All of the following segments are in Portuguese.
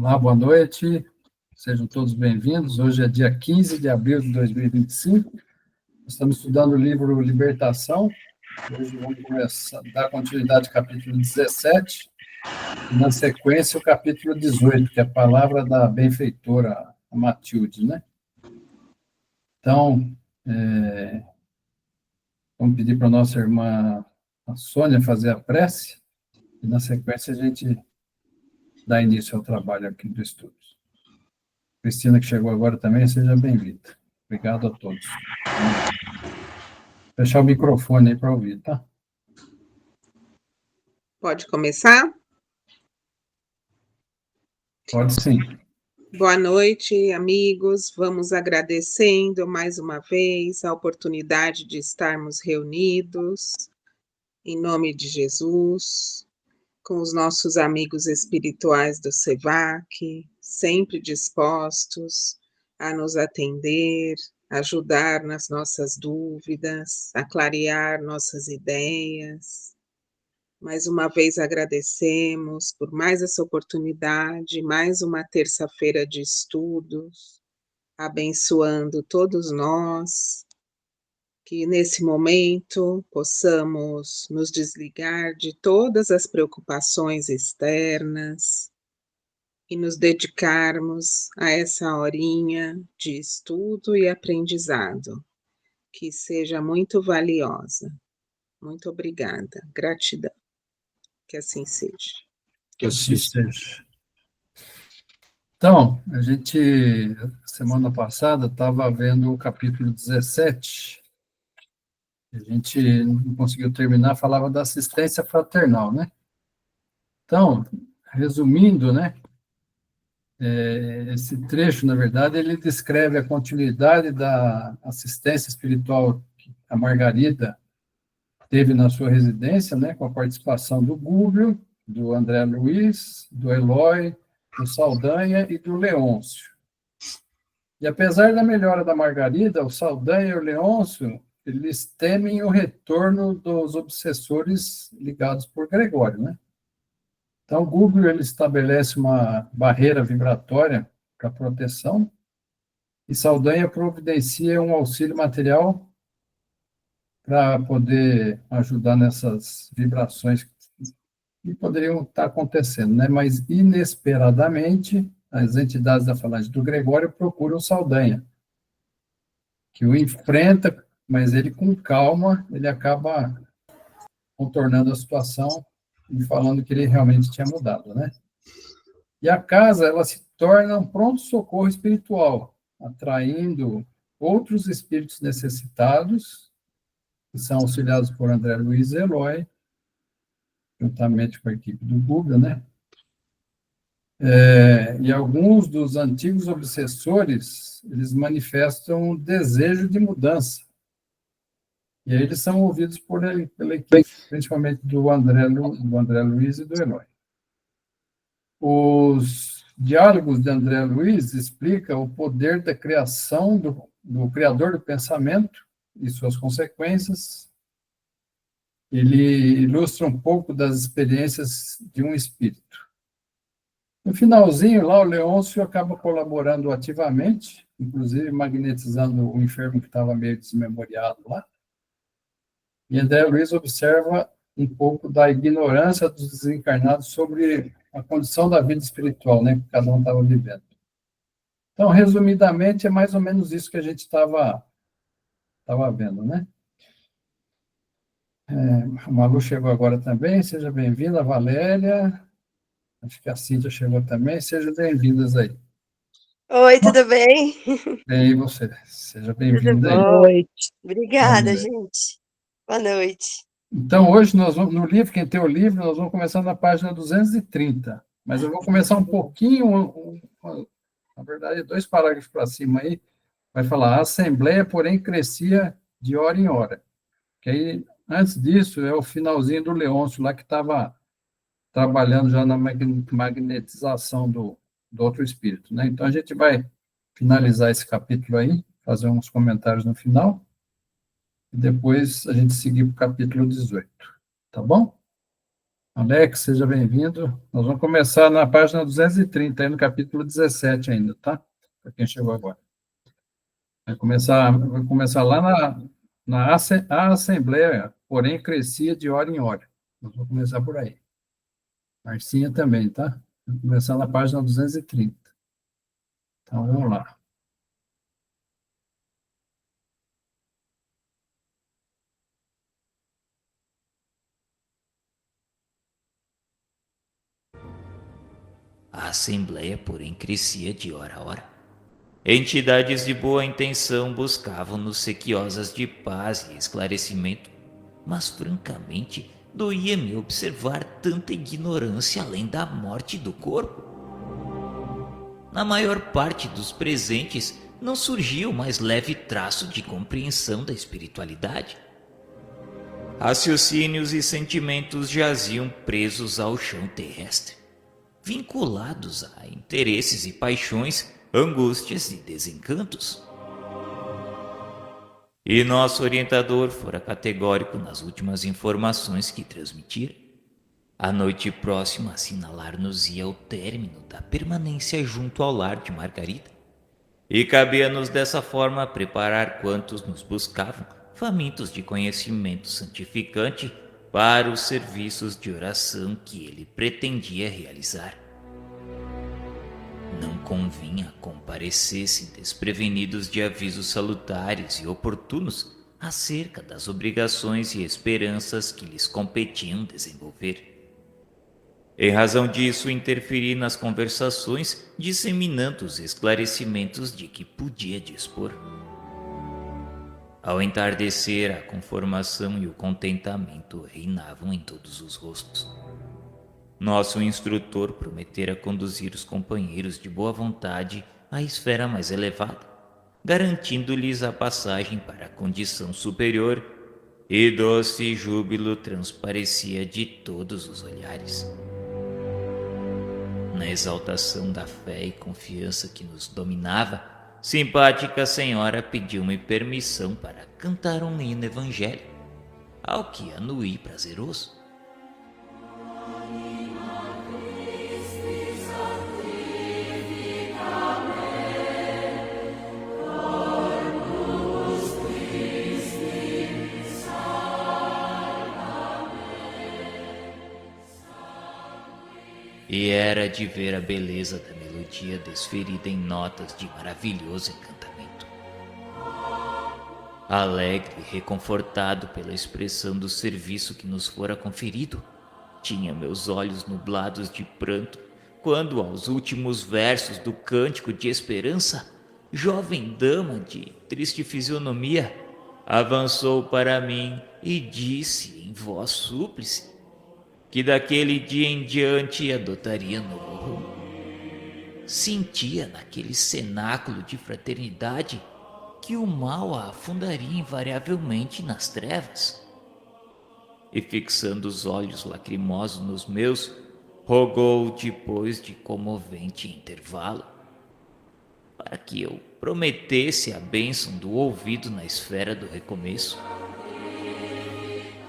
Olá, boa noite. Sejam todos bem-vindos. Hoje é dia 15 de abril de 2025. Estamos estudando o livro Libertação. Hoje vamos começar, dar continuidade ao capítulo 17 e, na sequência, o capítulo 18, que é a palavra da benfeitora, a Matilde, né? Então, vamos pedir para a nossa irmã a Sônia fazer a prece e, na sequência, a gente dá início ao trabalho aqui do estudo. Cristina, que chegou agora também, seja bem-vinda. Obrigado a todos. Vou fechar o microfone aí para ouvir, tá? Pode começar? Pode sim. Boa noite, amigos. Vamos agradecendo mais uma vez a oportunidade de estarmos reunidos, em nome de Jesus, com os nossos amigos espirituais do SEVAC, sempre dispostos a nos atender, ajudar nas nossas dúvidas, a clarear nossas ideias. Mais uma vez agradecemos por mais essa oportunidade, mais uma terça-feira de estudos, abençoando todos nós, que nesse momento possamos nos desligar de todas as preocupações externas e nos dedicarmos a essa horinha de estudo e aprendizado, que seja muito valiosa. Muito obrigada, gratidão. Que assim seja. Que assim seja. Então, a gente, semana passada, estava vendo o capítulo 17, a gente não conseguiu terminar, falava da assistência fraternal, né? Então, resumindo, né, esse trecho, na verdade, ele descreve a continuidade da assistência espiritual que a Margarida teve na sua residência, né, com a participação do Gúbio, do André Luiz, do Eloy, do Saldanha e do Leôncio. E apesar da melhora da Margarida, o Saldanha e o Leôncio, eles temem o retorno dos obsessores ligados por Gregório, né? Então, o Gúbio, ele estabelece uma barreira vibratória para proteção e Saldanha providencia um auxílio material para poder ajudar nessas vibrações que poderiam estar acontecendo, né? Mas, inesperadamente, as entidades da falange do Gregório procuram o Saldanha, que o enfrenta, mas ele, com calma, ele acaba contornando a situação e falando que ele realmente tinha mudado, né? E a casa, ela se torna um pronto-socorro espiritual, atraindo outros espíritos necessitados, que são auxiliados por André Luiz e Eloy, juntamente com a equipe do Guga, né? E alguns dos antigos obsessores, eles manifestam um desejo de mudança. E aí eles são ouvidos pela equipe, principalmente do André Luiz e do Eloy. Os diálogos de André Luiz explicam o poder da criação do criador do pensamento e suas consequências. Ele ilustra um pouco das experiências de um espírito. No finalzinho, lá, o Leôncio acaba colaborando ativamente, inclusive magnetizando o enfermo que estava meio desmemoriado lá. E André Luiz observa um pouco da ignorância dos desencarnados sobre a condição da vida espiritual, né, que cada um estava vivendo. Então, resumidamente, é mais ou menos isso que a gente estava vendo, né? A Malu chegou agora também, seja bem-vinda, a Valéria, acho que a Cíntia chegou também, sejam bem-vindas aí. Oi, tudo bem? Bem, e você? Seja Tudo bem-vinda aí. bom? Boa noite. Obrigada, gente. Boa noite. Então, hoje, nós vamos, no livro, quem tem o livro, nós vamos começar na página 230, mas eu vou começar um pouquinho, na verdade, 2 parágrafos para cima aí, vai falar, a Assembleia, porém, crescia de hora em hora. Que aí, antes disso, é o finalzinho do Leôncio, lá que estava trabalhando já na magnetização do outro espírito, né? Então, a gente vai finalizar esse capítulo aí, fazer uns comentários no final, e depois a gente seguir para o capítulo 18, tá bom? Alex, seja bem-vindo. Nós vamos começar na página 230, aí no capítulo 17 ainda, tá? Para quem chegou agora. Vai começar lá a Assembleia, porém crescia de hora em hora. Nós vamos começar por aí. Marcinha também, tá? Vamos começar na página 230. Então, vamos lá. A Assembleia, porém, crescia de hora a hora. Entidades de boa intenção buscavam-nos sequiosas de paz e esclarecimento, mas francamente doía-me observar tanta ignorância além da morte do corpo. Na maior parte dos presentes não surgia o mais leve traço de compreensão da espiritualidade. Raciocínios e sentimentos jaziam presos ao chão terrestre, vinculados a interesses e paixões, angústias e desencantos. E nosso orientador fora categórico nas últimas informações que transmitira. A noite próxima assinalar-nos-ia o término da permanência junto ao lar de Margarida, e cabia-nos dessa forma preparar quantos nos buscavam, famintos de conhecimento santificante, para os serviços de oração que ele pretendia realizar. Não convinha comparecessem desprevenidos de avisos salutares e oportunos acerca das obrigações e esperanças que lhes competiam desenvolver. Em razão disso, interferi nas conversações, disseminando os esclarecimentos de que podia dispor. Ao entardecer, a conformação e o contentamento reinavam em todos os rostos. Nosso instrutor prometera conduzir os companheiros de boa vontade à esfera mais elevada, garantindo-lhes a passagem para a condição superior, e doce júbilo transparecia de todos os olhares. Na exaltação da fé e confiança que nos dominava, simpática senhora pediu-me permissão para cantar um hino evangélico, ao que anuí prazeroso. E era de ver a beleza da melodia desferida em notas de maravilhoso encantamento. Alegre e reconfortado pela expressão do serviço que nos fora conferido, tinha meus olhos nublados de pranto quando, aos últimos versos do cântico de esperança, jovem dama de triste fisionomia avançou para mim e disse em voz súplice que daquele dia em diante adotaria novo rumo. Sentia naquele cenáculo de fraternidade que o mal a afundaria invariavelmente nas trevas. E fixando os olhos lacrimosos nos meus, rogou depois de comovente intervalo, para que eu prometesse a bênção do ouvido na esfera do recomeço.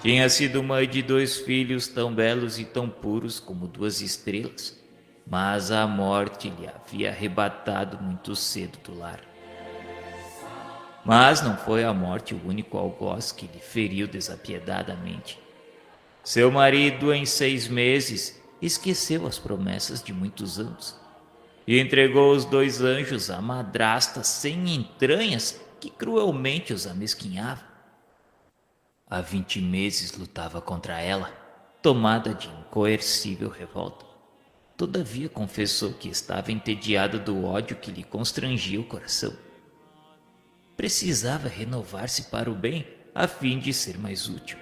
Tinha sido mãe de 2 filhos tão belos e tão puros como 2 estrelas, mas a morte lhe havia arrebatado muito cedo do lar. Mas não foi a morte o único algoz que lhe feriu desapiedadamente. Seu marido, em 6 meses, esqueceu as promessas de muitos anos e entregou os 2 anjos à madrasta sem entranhas que cruelmente os amesquinhava. Há 20 meses lutava contra ela, tomada de incoercível revolta. Todavia confessou que estava entediada do ódio que lhe constrangia o coração. Precisava renovar-se para o bem, a fim de ser mais útil.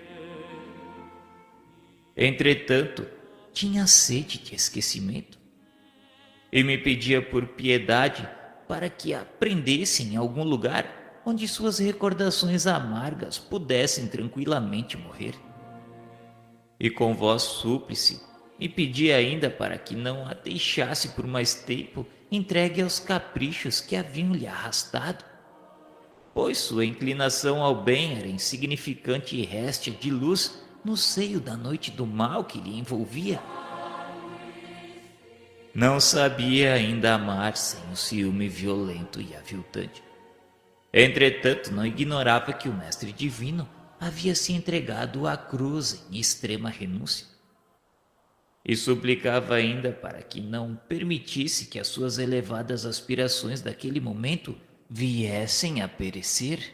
Entretanto, tinha sede de esquecimento e me pedia por piedade para que a prendesse em algum lugar onde suas recordações amargas pudessem tranquilamente morrer. E com voz súplice, me pedia ainda para que não a deixasse por mais tempo entregue aos caprichos que haviam lhe arrastado, pois sua inclinação ao bem era insignificante e réstia de luz no seio da noite do mal que lhe envolvia. Não sabia ainda amar sem o ciúme violento e aviltante. Entretanto, não ignorava que o Mestre Divino havia se entregado à cruz em extrema renúncia. E suplicava ainda para que não permitisse que as suas elevadas aspirações daquele momento viessem a perecer.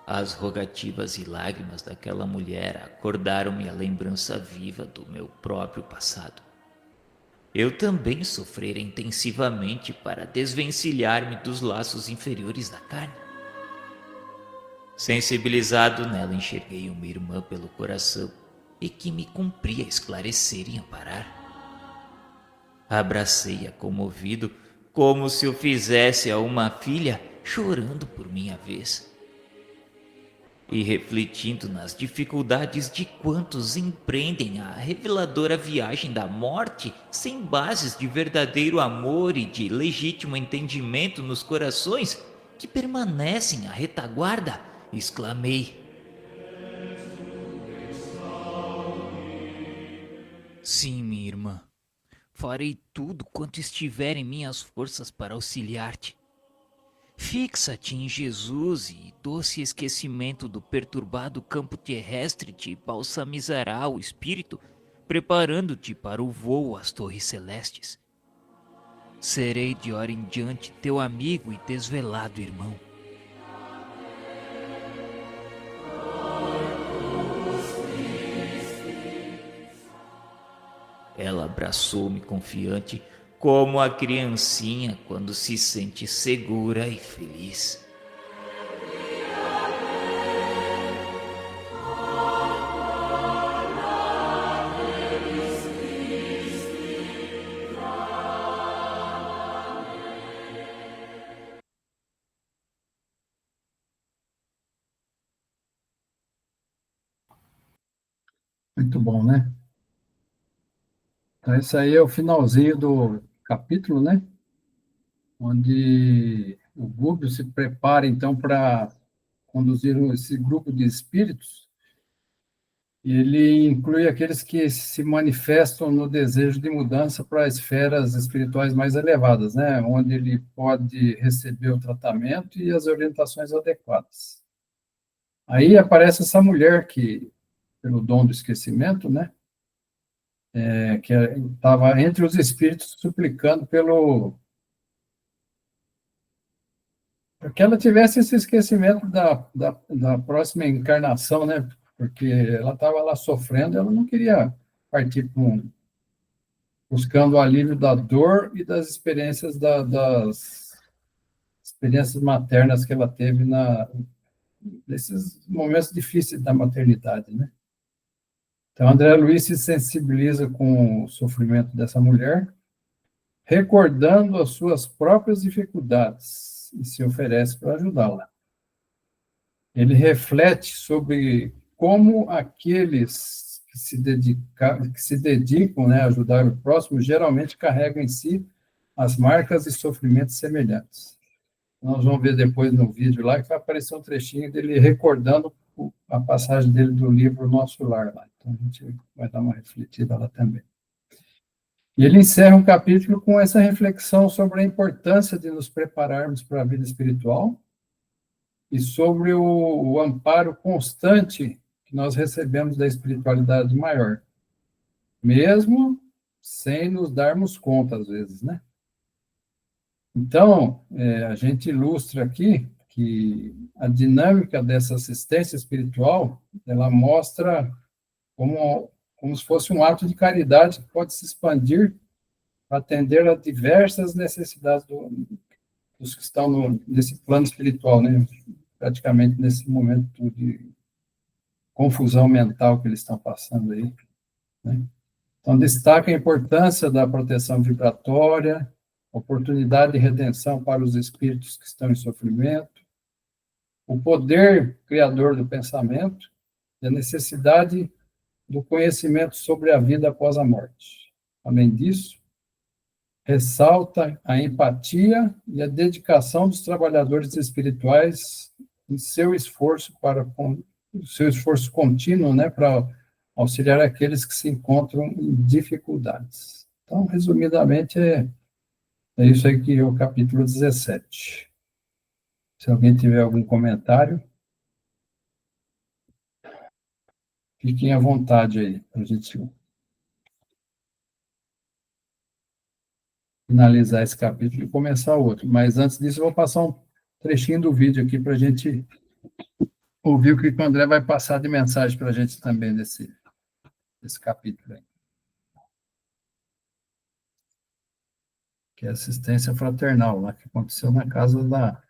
As rogativas e lágrimas daquela mulher acordaram-me a lembrança viva do meu próprio passado. Eu também sofrera intensivamente para desvencilhar-me dos laços inferiores da carne. Sensibilizado nela, enxerguei uma irmã pelo coração e que me cumpria esclarecer e amparar. Abracei-a comovido, como se o fizesse a uma filha, chorando por minha vez. E refletindo nas dificuldades de quantos empreendem a reveladora viagem da morte sem bases de verdadeiro amor e de legítimo entendimento nos corações que permanecem à retaguarda, exclamei: sim, minha irmã, farei tudo quanto estiver em minhas forças para auxiliar-te. Fixa-te em Jesus e doce esquecimento do perturbado campo terrestre te balsamizará o espírito, preparando-te para o voo às torres celestes. Serei de hora em diante teu amigo e desvelado irmão. Ela abraçou-me confiante, como a criancinha quando se sente segura e feliz. Muito bom, né? Então, esse aí é o finalzinho do capítulo, né? Onde o Gubbio se prepara, então, para conduzir esse grupo de espíritos. E ele inclui aqueles que se manifestam no desejo de mudança para esferas espirituais mais elevadas, né? Onde ele pode receber o tratamento e as orientações adequadas. Aí aparece essa mulher que, pelo dom do esquecimento, né? Que estava entre os espíritos suplicando para que ela tivesse esse esquecimento da próxima encarnação, né? Porque ela estava lá sofrendo, ela não queria partir buscando o alívio da dor e das experiências das experiências maternas que ela teve nesses momentos difíceis da maternidade, né? Então, André Luiz se sensibiliza com o sofrimento dessa mulher, recordando as suas próprias dificuldades e se oferece para ajudá-la. Ele reflete sobre como aqueles que se dedicam, né, a ajudar o próximo geralmente carregam em si as marcas e sofrimentos semelhantes. Nós vamos ver depois no vídeo lá que vai aparecer um trechinho dele recordando a passagem dele do livro Nosso Lar lá. Então a gente vai dar uma refletida lá também. E ele encerra um capítulo com essa reflexão sobre a importância de nos prepararmos para a vida espiritual e sobre o amparo constante que nós recebemos da espiritualidade maior, mesmo sem nos darmos conta, às vezes, né? Então, a gente ilustra aqui que a dinâmica dessa assistência espiritual, ela mostra como se fosse um ato de caridade que pode se expandir para atender a diversas necessidades dos que estão nesse plano espiritual, né? Praticamente nesse momento de confusão mental que eles estão passando aí, né? Então, destaca a importância da proteção vibratória, oportunidade de redenção para os espíritos que estão em sofrimento, o poder criador do pensamento e a necessidade do conhecimento sobre a vida após a morte. Além disso, ressalta a empatia e a dedicação dos trabalhadores espirituais em seu esforço para o seu esforço contínuo, né, para auxiliar aqueles que se encontram em dificuldades. Então, resumidamente, é isso aí que é o capítulo 17. Se alguém tiver algum comentário, fiquem à vontade aí, para a gente finalizar esse capítulo e começar outro. Mas antes disso, eu vou passar um trechinho do vídeo aqui para a gente ouvir o que o André vai passar de mensagem para a gente também desse capítulo aí. Que é assistência fraternal, lá que aconteceu na casa da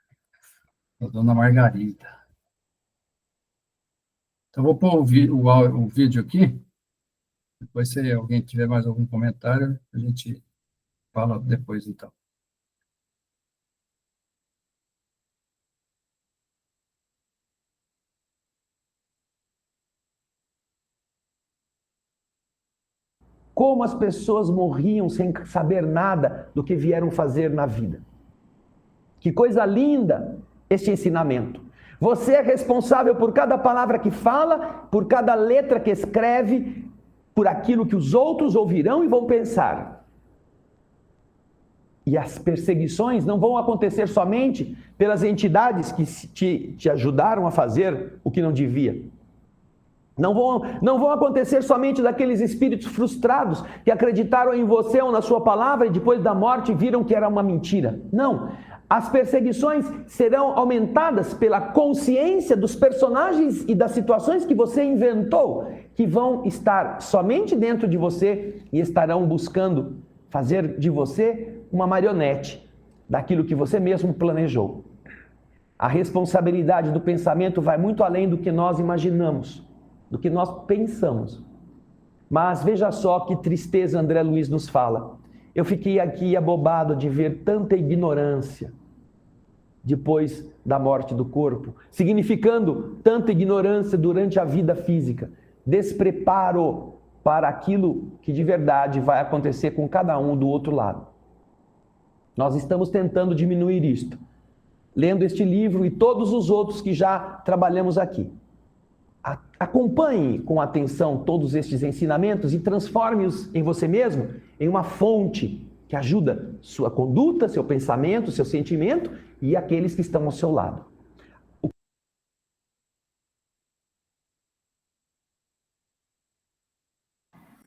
dona Margarida. Então, vou pôr o vídeo aqui, depois se alguém tiver mais algum comentário, a gente fala depois, então. Como as pessoas morriam sem saber nada do que vieram fazer na vida. Que coisa linda este ensinamento. Você é responsável por cada palavra que fala, por cada letra que escreve, por aquilo que os outros ouvirão e vão pensar. E as perseguições não vão acontecer somente pelas entidades que te ajudaram a fazer o que não devia. Não vão acontecer somente daqueles espíritos frustrados que acreditaram em você ou na sua palavra e depois da morte viram que era uma mentira. Não. As perseguições serão aumentadas pela consciência dos personagens e das situações que você inventou, que vão estar somente dentro de você e estarão buscando fazer de você uma marionete daquilo que você mesmo planejou. A responsabilidade do pensamento vai muito além do que nós imaginamos, do que nós pensamos. Mas veja só que tristeza André Luiz nos fala. Eu fiquei aqui abobado de ver tanta ignorância depois da morte do corpo, significando tanta ignorância durante a vida física, despreparo para aquilo que de verdade vai acontecer com cada um do outro lado. Nós estamos tentando diminuir isto, lendo este livro e todos os outros que já trabalhamos aqui. Acompanhe com atenção todos estes ensinamentos e transforme-os em você mesmo em uma fonte que ajuda sua conduta, seu pensamento, seu sentimento e aqueles que estão ao seu lado.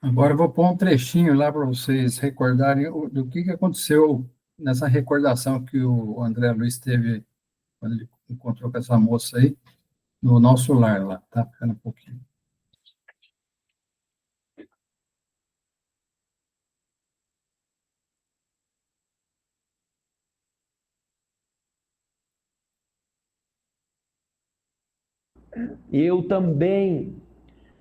Agora eu vou pôr um trechinho lá para vocês recordarem do que aconteceu nessa recordação que o André Luiz teve quando ele encontrou com essa moça aí, no nosso lar lá, tá? Ficando um pouquinho. Eu também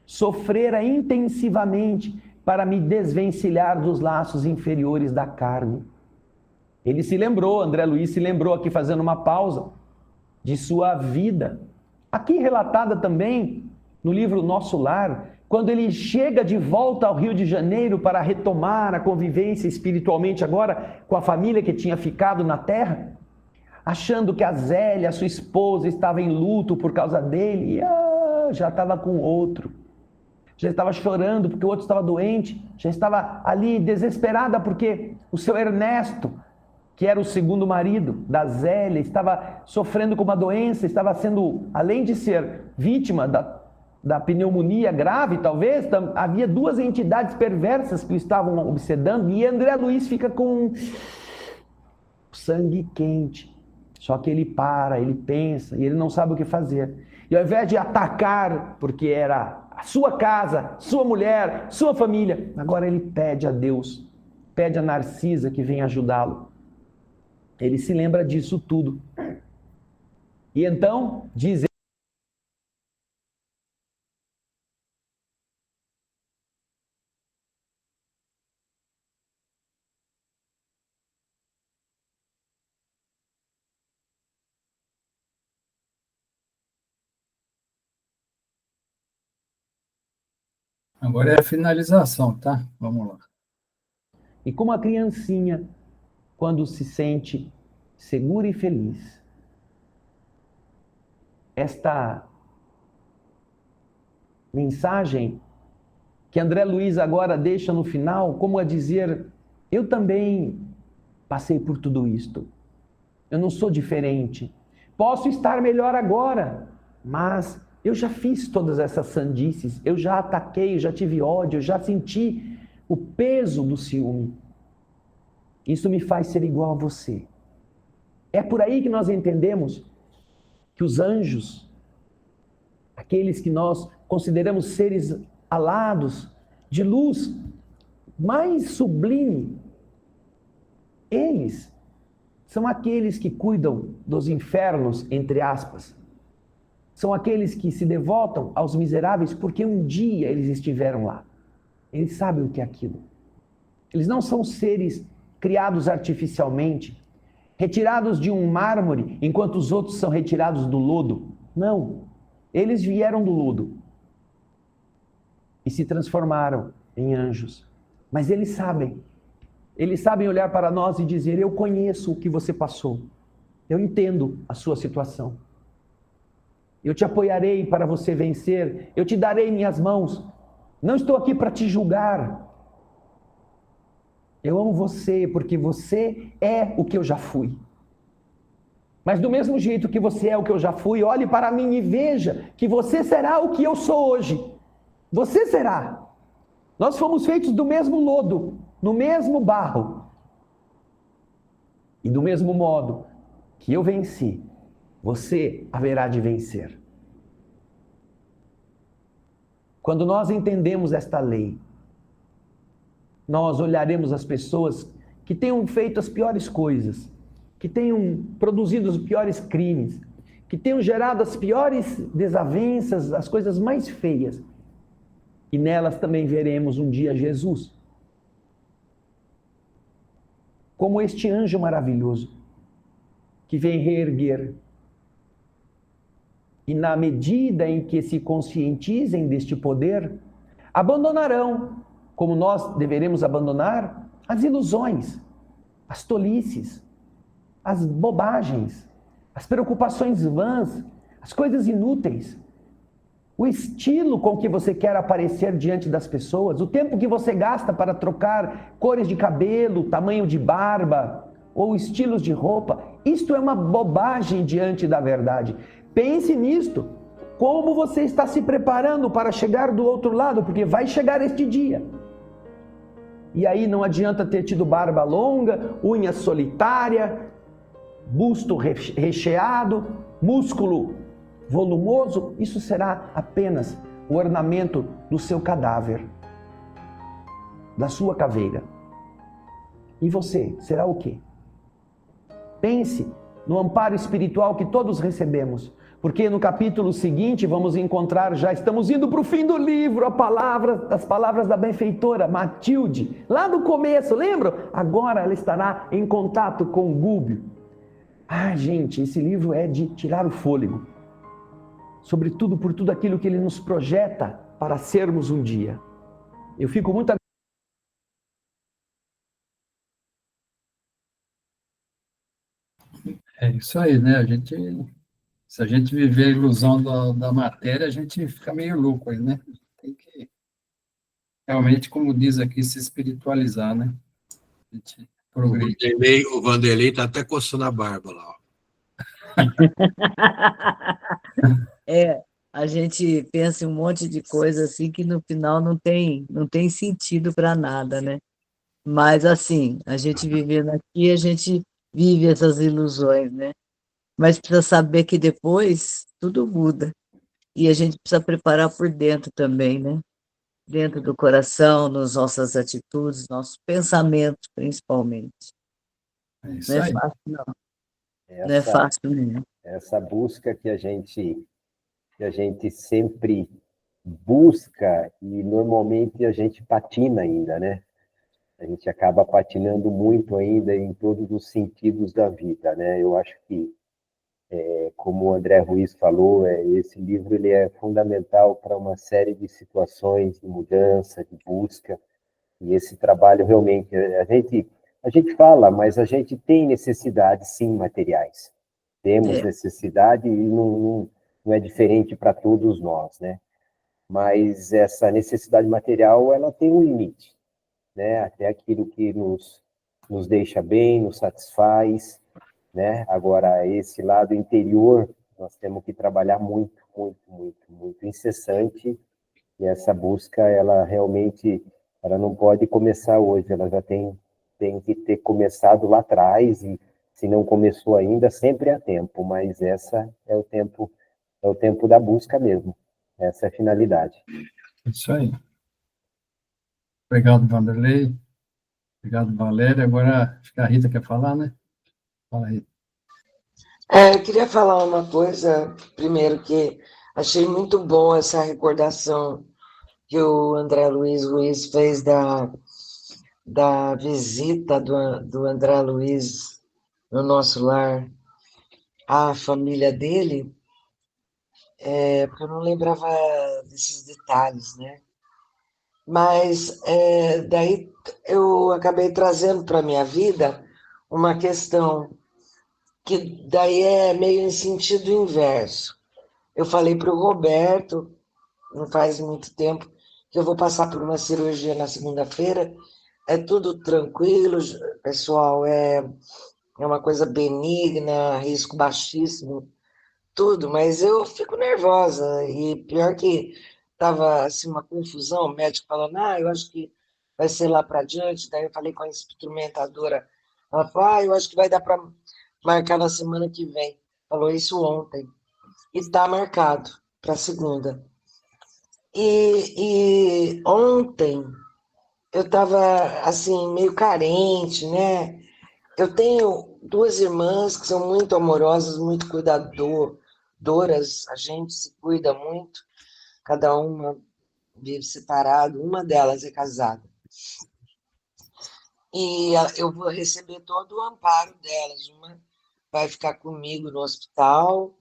sofrera intensivamente para me desvencilhar dos laços inferiores da carne. Ele se lembrou, André Luiz se lembrou aqui fazendo uma pausa de sua vida. Aqui relatada também no livro Nosso Lar, quando ele chega de volta ao Rio de Janeiro para retomar a convivência espiritualmente agora com a família que tinha ficado na terra, achando que a Zélia, sua esposa, estava em luto por causa dele, e já estava com outro. Já estava chorando porque o outro estava doente, já estava ali desesperada porque o seu Ernesto, que era o segundo marido da Zélia, estava sofrendo com uma doença, estava sendo, além de ser vítima da pneumonia grave, talvez, havia duas entidades perversas que o estavam obsedando, e André Luiz fica com sangue quente. Só que ele para, ele pensa, e ele não sabe o que fazer. E ao invés de atacar, porque era a sua casa, sua mulher, sua família, agora ele pede a Deus, pede a Narcisa que venha ajudá-lo. Ele se lembra disso tudo. E então, diz ele, Agora é a finalização, tá? Vamos lá. e como a criancinha, quando se sente segura e feliz, esta mensagem que André Luiz agora deixa no final, como a dizer, eu também passei por tudo isto. Eu não sou diferente. Posso estar melhor agora, mas eu já fiz todas essas sandices, eu já ataquei, eu já tive ódio, eu já senti o peso do ciúme. Isso me faz ser igual a você. É por aí que nós entendemos que os anjos, aqueles que nós consideramos seres alados, de luz mais sublime, eles são aqueles que cuidam dos infernos, entre aspas. São aqueles que se devotam aos miseráveis porque um dia eles estiveram lá. Eles sabem o que é aquilo. Eles não são seres criados artificialmente, retirados de um mármore, enquanto os outros são retirados do lodo. Não. Eles vieram do lodo e se transformaram em anjos. Mas eles sabem olhar para nós e dizer, eu conheço o que você passou. Eu entendo a sua situação. Eu te apoiarei para você vencer. Eu te darei minhas mãos. Não estou aqui para te julgar. Eu amo você porque você é o que eu já fui. Mas do mesmo jeito que você é o que eu já fui, olhe para mim e veja que você será o que eu sou hoje. Você será. Nós fomos feitos do mesmo lodo, no mesmo barro. E do mesmo modo que eu venci, você haverá de vencer. Quando nós entendemos esta lei, nós olharemos as pessoas que tenham feito as piores coisas, que tenham produzido os piores crimes, que tenham gerado as piores desavenças, as coisas mais feias. E nelas também veremos um dia Jesus. Como este anjo maravilhoso, que vem reerguer. E na medida em que se conscientizem deste poder, abandonarão, como nós deveremos abandonar, as ilusões, as tolices, as bobagens, as preocupações vãs, as coisas inúteis, o estilo com que você quer aparecer diante das pessoas, o tempo que você gasta para trocar cores de cabelo, tamanho de barba ou estilos de roupa, isto é uma bobagem diante da verdade. Pense nisto, como você está se preparando para chegar do outro lado, porque vai chegar este dia. E aí não adianta ter tido barba longa, unha solitária, busto recheado, músculo volumoso, isso será apenas o ornamento do seu cadáver, da sua caveira. E você, será o quê? Pense no amparo espiritual que todos recebemos, porque no capítulo seguinte vamos encontrar, já estamos indo para o fim do livro, as palavras da benfeitora Matilde, lá do começo, lembram? Agora ela estará em contato com o Gúbio. Ah, gente, esse livro é de tirar o fôlego. Sobretudo por tudo aquilo que ele nos projeta para sermos um dia. Eu fico muito... É isso aí, né? Se a gente viver a ilusão da matéria, a gente fica meio louco aí, né? Tem que, realmente, como diz aqui, se espiritualizar, né? A gente progredir. O Vanderlei está até coçando a barba lá. Ó. A gente pensa em um monte de coisa assim que no final não tem sentido para nada, né? Mas assim, a gente vivendo aqui, a gente vive essas ilusões, né? Mas precisa saber que depois tudo muda. E a gente precisa preparar por dentro também, né? Dentro do coração, nas nossas atitudes, nossos pensamentos, principalmente. É isso Não é aí. fácil, não. Não é fácil, não. Essa busca que a gente sempre busca e normalmente a gente patina ainda, né? A gente acaba patinando muito ainda em todos os sentidos da vida, né? Eu acho que, como o André Ruiz falou, esse livro ele é fundamental para uma série de situações de mudança, de busca, e esse trabalho realmente, a gente fala, mas a gente tem necessidades, sim, materiais. Temos necessidade e não é diferente para todos nós, né? mas essa necessidade material, ela tem um limite, né? Até aquilo que nos deixa bem, nos satisfaz, né? Agora, esse lado interior, nós temos que trabalhar muito, muito, muito, muito incessante, e essa busca, ela realmente, ela não pode começar hoje, ela já tem que ter começado lá atrás, e se não começou ainda, sempre há tempo, mas essa é o tempo da busca mesmo, essa é a finalidade. Isso aí. Obrigado, Vanderlei. Obrigado, Valéria. Agora, acho que a Rita quer falar, né? Fala, Rita. Eu queria falar uma coisa, primeiro, que achei muito bom essa recordação que o André Luiz Ruiz fez da visita do André Luiz no nosso lar à família dele, porque eu não lembrava desses detalhes, né? Mas daí eu acabei trazendo para a minha vida uma questão que daí é meio em sentido inverso. Eu falei para o Roberto, não faz muito tempo, que eu vou passar por uma cirurgia na segunda-feira, é tudo tranquilo, pessoal, é uma coisa benigna, risco baixíssimo, tudo, mas eu fico nervosa, e pior que estava assim, uma confusão, o médico falando, eu acho que vai ser lá para diante, daí eu falei com a instrumentadora, ela falou, eu acho que vai dar para marcar na semana que vem, falou isso ontem, e está marcado para segunda. E ontem eu estava assim, meio carente, né? Eu tenho 2 irmãs que são muito amorosas, muito cuidadoras, a gente se cuida muito, cada uma vive separado, uma delas é casada. E eu vou receber todo o amparo delas, uma vai ficar comigo no hospital,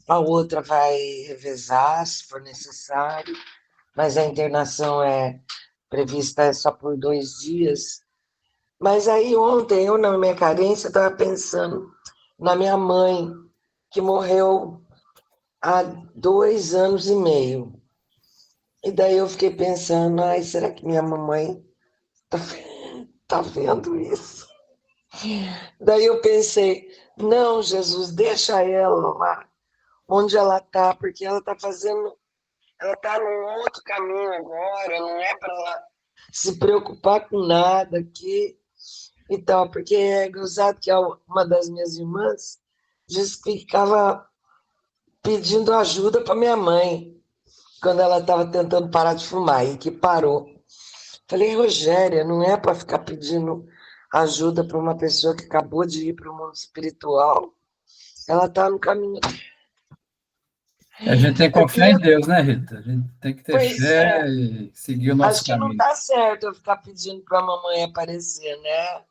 a outra vai revezar, se for necessário, mas a internação é prevista só por 2 dias. Mas aí ontem, eu na minha carência, estava pensando na minha mãe, que morreu há 2 anos e meio. E daí eu fiquei pensando, será que minha mamãe tá vendo isso? Daí eu pensei, não, Jesus, deixa ela lá onde ela está, porque ela está num outro caminho agora, não é para ela se preocupar com nada aqui e tal, porque é gozado que uma das minhas irmãs disse que ficava pedindo ajuda para minha mãe quando ela estava tentando parar de fumar e que parou. Falei, Rogéria, não é para ficar pedindo ajuda para uma pessoa que acabou de ir para o mundo espiritual. Ela está no caminho. A gente tem que confiar em Deus, né, Rita? A gente tem que ter Pois fé e seguir o nosso Acho que não caminho. está certo eu ficar pedindo para a mamãe aparecer, né?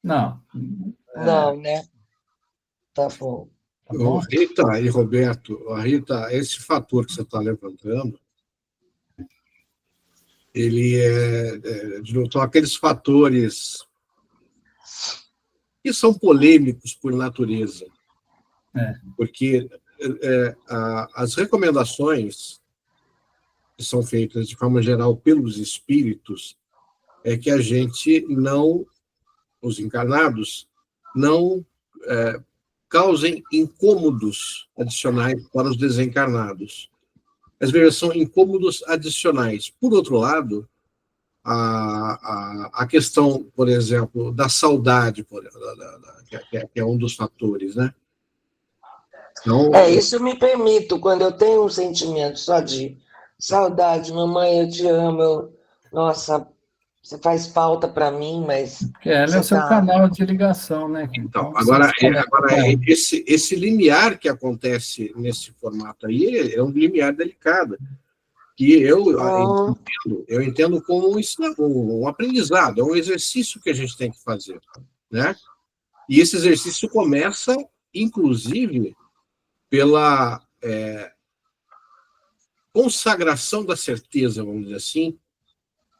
Não. Não, né? Tá bom. Tá bom? Rita e Roberto, Rita, esse fator que você está levantando, ele são aqueles fatores que são polêmicos por natureza. Porque as recomendações que são feitas de forma geral pelos espíritos é que a gente não, os encarnados, não causem incômodos adicionais para os desencarnados. Mas veja, são incômodos adicionais. Por outro lado, a questão, por exemplo, da saudade, que é um dos fatores, né? Então, Isso eu me permito, quando eu tenho um sentimento só de saudade, mamãe, eu te amo, nossa, você faz falta para mim, mas... Porque ela é o seu canal de ligação, né? Então, agora esse limiar que acontece nesse formato aí é um limiar delicado, que eu entendo como um aprendizado, é um exercício que a gente tem que fazer, né? E esse exercício começa, inclusive, pela consagração da certeza, vamos dizer assim,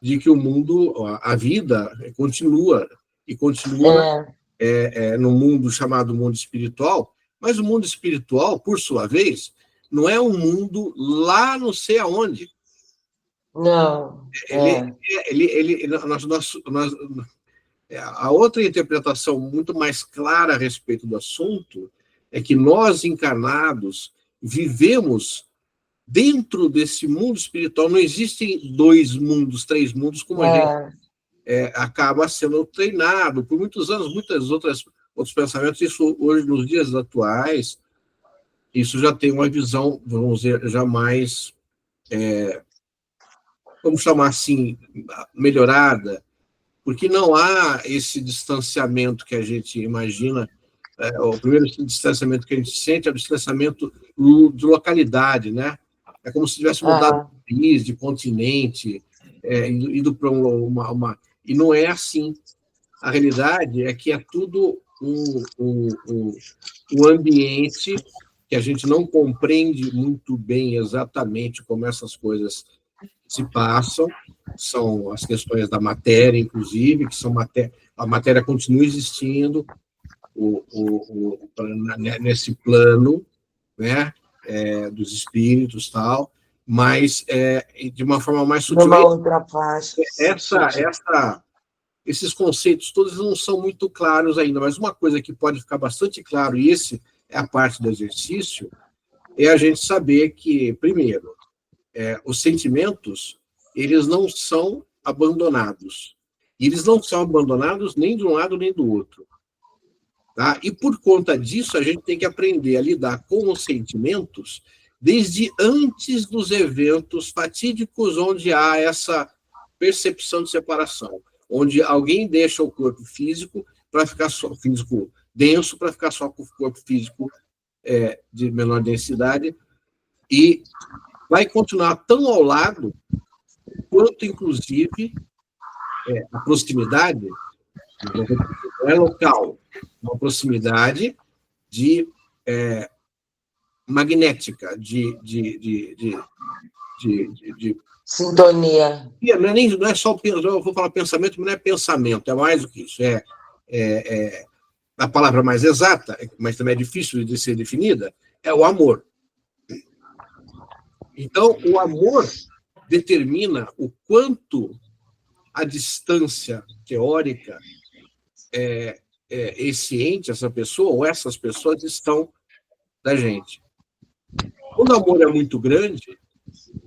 de que o mundo, a vida continua, e continua no mundo chamado mundo espiritual, mas o mundo espiritual, por sua vez, não é um mundo lá não sei aonde. Não. A outra interpretação muito mais clara a respeito do assunto é que nós, encarnados, vivemos dentro desse mundo espiritual. Não existem 2 mundos, 3 mundos, como a gente acaba sendo treinado por muitos anos, outros pensamentos. Isso hoje, nos dias atuais, isso já tem uma visão, vamos dizer, já mais, vamos chamar assim, melhorada, porque não há esse distanciamento que a gente imagina. O primeiro distanciamento que a gente sente é o distanciamento de localidade, né? É como se tivesse mudado de país, de continente, ido para uma... E não é assim. A realidade é que é tudo um ambiente que a gente não compreende muito bem exatamente como essas coisas se passam. São as questões da matéria, inclusive, que são a matéria continua existindo nesse plano, né, dos espíritos, tal, mas de uma forma mais sutil. Numa outra faixa. Esses conceitos todos não são muito claros ainda, mas uma coisa que pode ficar bastante claro, e esse é a parte do exercício, é a gente saber que, primeiro, os sentimentos, eles não são abandonados. E eles não são abandonados nem de um lado nem do outro. Tá? E, por conta disso, a gente tem que aprender a lidar com os sentimentos desde antes dos eventos fatídicos onde há essa percepção de separação, onde alguém deixa o corpo físico para ficar só, físico denso, para ficar só com o corpo físico de menor densidade, e vai continuar tão ao lado quanto, inclusive, a proximidade não é local, uma proximidade magnética, de sintonia. Não é só, eu vou falar pensamento, mas não é pensamento, é mais do que isso. A palavra mais exata, mas também é difícil de ser definida, é o amor. Então, o amor determina o quanto a distância teórica esse ente, essa pessoa, ou essas pessoas estão da gente. Quando o amor é muito grande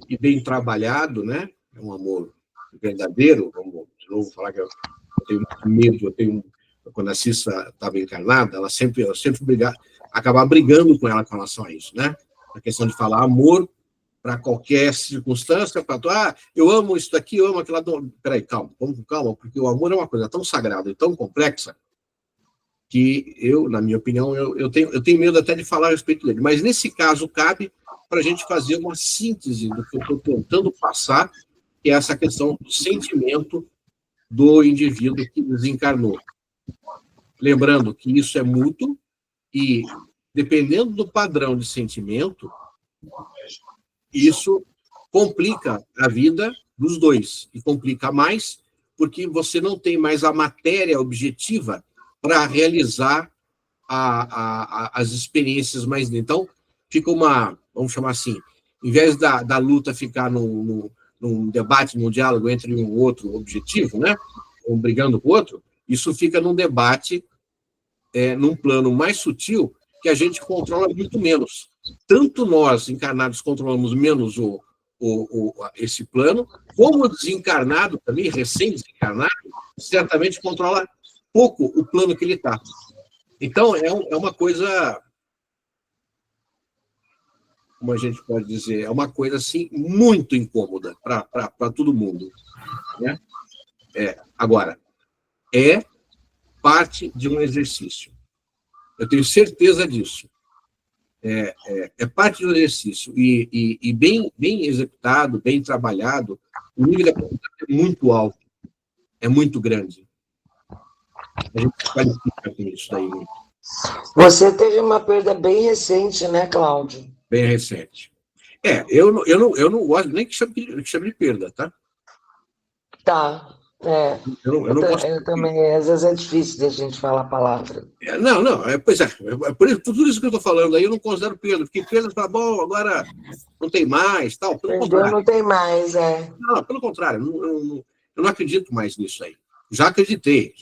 e bem trabalhado, né? É um amor verdadeiro, vamos de novo falar que eu tenho muito medo, quando a Cissa estava encarnada, ela sempre acabava brigando com ela com relação a isso, né? A questão de falar amor para qualquer circunstância, eu amo isso daqui, eu amo aquilo. Peraí, calma, vamos com calma, porque o amor é uma coisa tão sagrada e tão complexa que na minha opinião, eu tenho medo até de falar a respeito dele. Mas, nesse caso, cabe para a gente fazer uma síntese do que eu estou tentando passar, que é essa questão do sentimento do indivíduo que desencarnou. Lembrando que isso é mútuo e, dependendo do padrão de sentimento, isso complica a vida dos dois. E complica mais porque você não tem mais a matéria objetiva para realizar as experiências mais... Então, fica vamos chamar assim, em vez da luta ficar num debate, num diálogo entre um outro objetivo, né? Um brigando com o outro, isso fica num debate, num plano mais sutil, que a gente controla muito menos. Tanto nós, encarnados, controlamos menos esse plano, como o desencarnado também, recém-desencarnado, certamente controla pouco o plano que ele está. Então, é uma coisa, como a gente pode dizer, é uma coisa assim, muito incômoda para todo mundo. Né? Agora, é parte de um exercício. Eu tenho certeza disso. É parte do exercício. E bem executado, bem trabalhado, o nível da qualidade é muito alto, é muito grande. A gente se qualifica com isso daí. Você teve uma perda bem recente, né, Cláudio? Bem recente. Eu não gosto nem que chame de perda, tá? Tá. Eu não posso... Eu também, às vezes é difícil de a gente falar a palavra. Pois é, por tudo isso que eu estou falando aí, eu não considero Pedro, porque Pedro fala, bom, agora não tem mais, tal, pelo Perdeu, contrário. não tem mais, Não, pelo contrário, eu não acredito mais nisso aí. Já acreditei,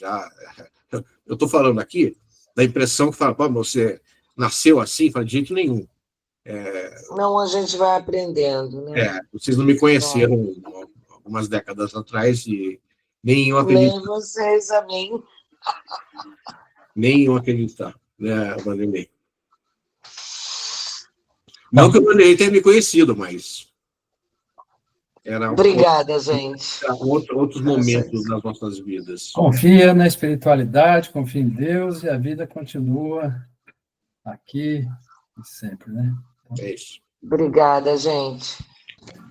eu estou falando aqui da impressão que fala, pô, você nasceu assim, fala, de jeito nenhum. Não, a gente vai aprendendo, né? Vocês não me conheceram algumas décadas atrás e nem eu acredito. Nem vocês a mim. Nem eu acreditar, né, Vanderlei? Não que o Vanderlei tenha me conhecido, mas Obrigada, gente. Outros momentos das nossas vidas. Confia na espiritualidade, confia em Deus e a vida continua aqui e sempre, né? É isso. Obrigada, gente.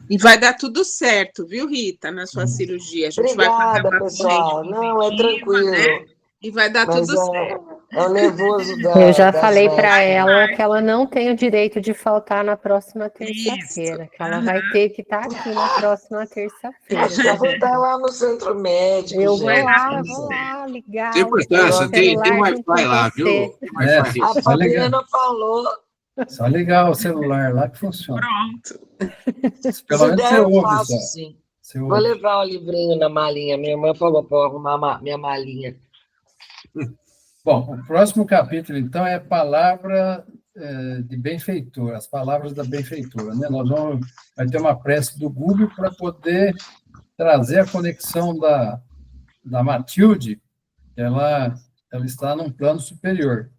E vai dar tudo certo, viu, Rita, na sua cirurgia. A gente vai fazer Obrigada, uma pessoal. Não, é tranquilo. né? E vai dar Mas tudo certo. é o nervoso da. Eu já falei para ela que ela não tem o direito de faltar na próxima terça-feira, que ela vai ter que estar aqui na próxima terça-feira. Eu vou estar lá no centro médico. Eu gente. vou lá ligar. Tem importância, tem Wi-Fi lá, viu? A Fabiana falou. Só ligar o celular lá que funciona. Pronto. Pelo menos você eu ouve, faço, só. sim. Você Vou ouve. levar o livrinho na malinha. Minha irmã falou para eu arrumar minha malinha. Bom, o próximo capítulo, então, é a palavra de benfeitor, as palavras da benfeitora, né? Vai ter uma prece do Gúbio para poder trazer a conexão da Matilde, que ela está num plano superior.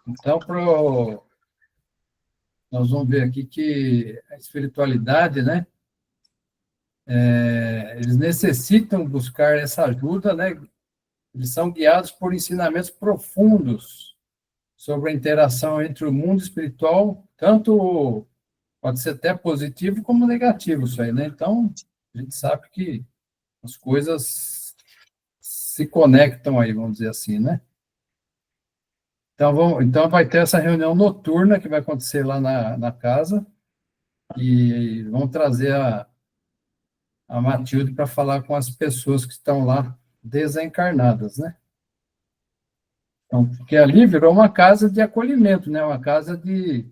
Então, nós vamos ver aqui que a espiritualidade, né? Eles necessitam buscar essa ajuda, né? Eles são guiados por ensinamentos profundos sobre a interação entre o mundo espiritual, tanto pode ser até positivo como negativo isso aí, né? Então, a gente sabe que as coisas se conectam aí, vamos dizer assim, né? Então vai ter essa reunião noturna que vai acontecer lá na casa e vão trazer a Matilde para falar com as pessoas que estão lá desencarnadas, né? Então, porque ali virou uma casa de acolhimento, né? Uma casa que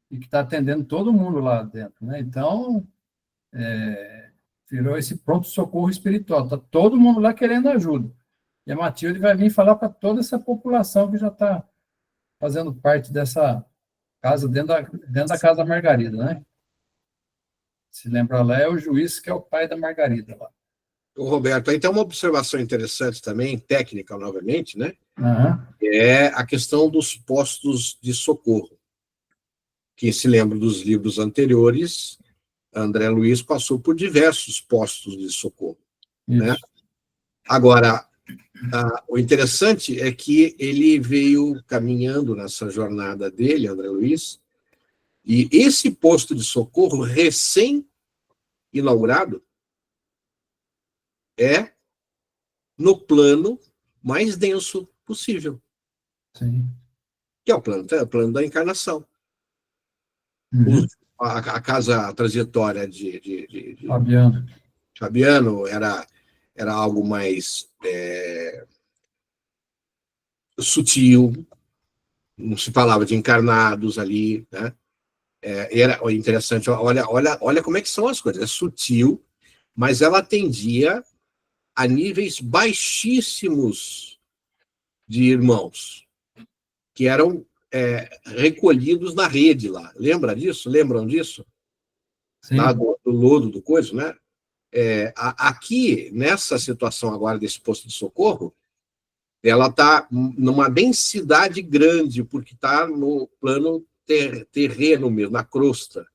está atendendo todo mundo lá dentro, né? Então, virou esse pronto-socorro espiritual. Está todo mundo lá querendo ajuda. E a Matilde vai vir falar para toda essa população que já está fazendo parte dessa casa, dentro da Casa Margarida, né? Se lembra lá, é o juiz que é o pai da Margarida lá. O Roberto, aí tem uma observação interessante também, técnica novamente, né? Uhum. É a questão dos postos de socorro. Quem se lembra dos livros anteriores, André Luiz passou por diversos postos de socorro. Né? Agora, o interessante é que ele veio caminhando nessa jornada dele, André Luiz, e esse posto de socorro recém-inaugurado é no plano mais denso possível. Sim. Que é o plano da encarnação. Uhum. A casa trajetória de Fabiano era algo mais sutil, não se falava de encarnados ali, né? Era interessante, olha como é que são as coisas. É sutil, mas ela atendia a níveis baixíssimos de irmãos, que eram recolhidos na rede lá. Lembram disso? Sim. Lá do lodo, do coisa, né? Aqui, nessa situação agora desse posto de socorro, ela está numa densidade grande, porque está no plano terreno mesmo, na crosta,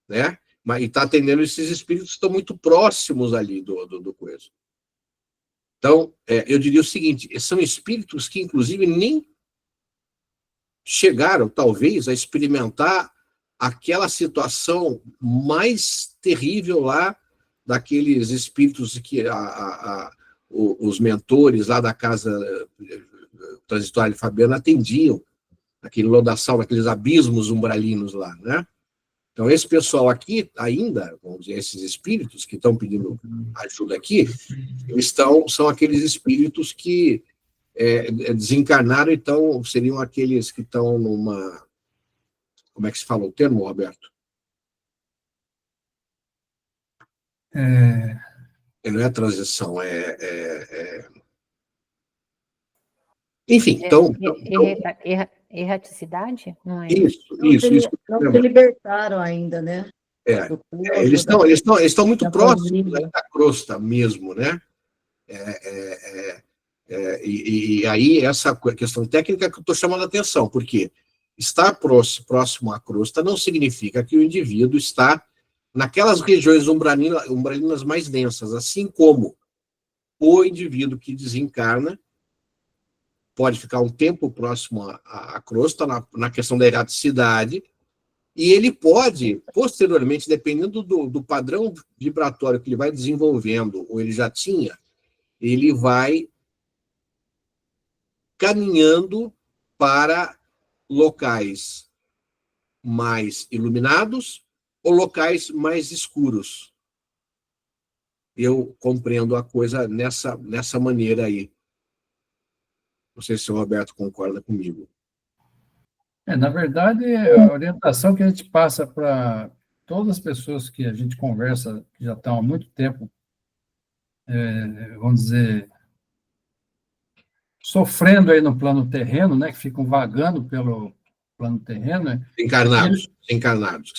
né? E está atendendo esses espíritos que estão muito próximos ali do coisa. Então, eu diria o seguinte, são espíritos que, inclusive, nem chegaram, talvez, a experimentar aquela situação mais terrível lá daqueles espíritos que os mentores lá da casa transitória de Fabiano atendiam, aquele lodaçal, aqueles abismos umbralinos lá, né? Então, esse pessoal aqui, ainda, vamos dizer, esses espíritos que estão pedindo ajuda aqui, são aqueles espíritos que desencarnaram, então, seriam aqueles que estão numa... Como é que se fala o termo, Roberto? Não é transição, enfim, então... Erraticidade? Não é? Isso. Não se libertaram ainda, né? Eles estão muito próximos da crosta mesmo, né? E aí, essa questão técnica que eu estou chamando a atenção, porque estar próximo à crosta não significa que o indivíduo está naquelas regiões umbralinas mais densas, assim como o indivíduo que desencarna pode ficar um tempo próximo à crosta, na questão da erraticidade, e ele pode, posteriormente, dependendo do padrão vibratório que ele vai desenvolvendo, ou ele já tinha, ele vai caminhando para locais mais iluminados ou locais mais escuros. Eu compreendo a coisa nessa maneira aí. Não sei se o Roberto concorda comigo. Na verdade, a orientação que a gente passa para todas as pessoas que a gente conversa, que já estão há muito tempo, vamos dizer, sofrendo aí no plano terreno, né, que ficam vagando pelo plano terreno. Desencarnados.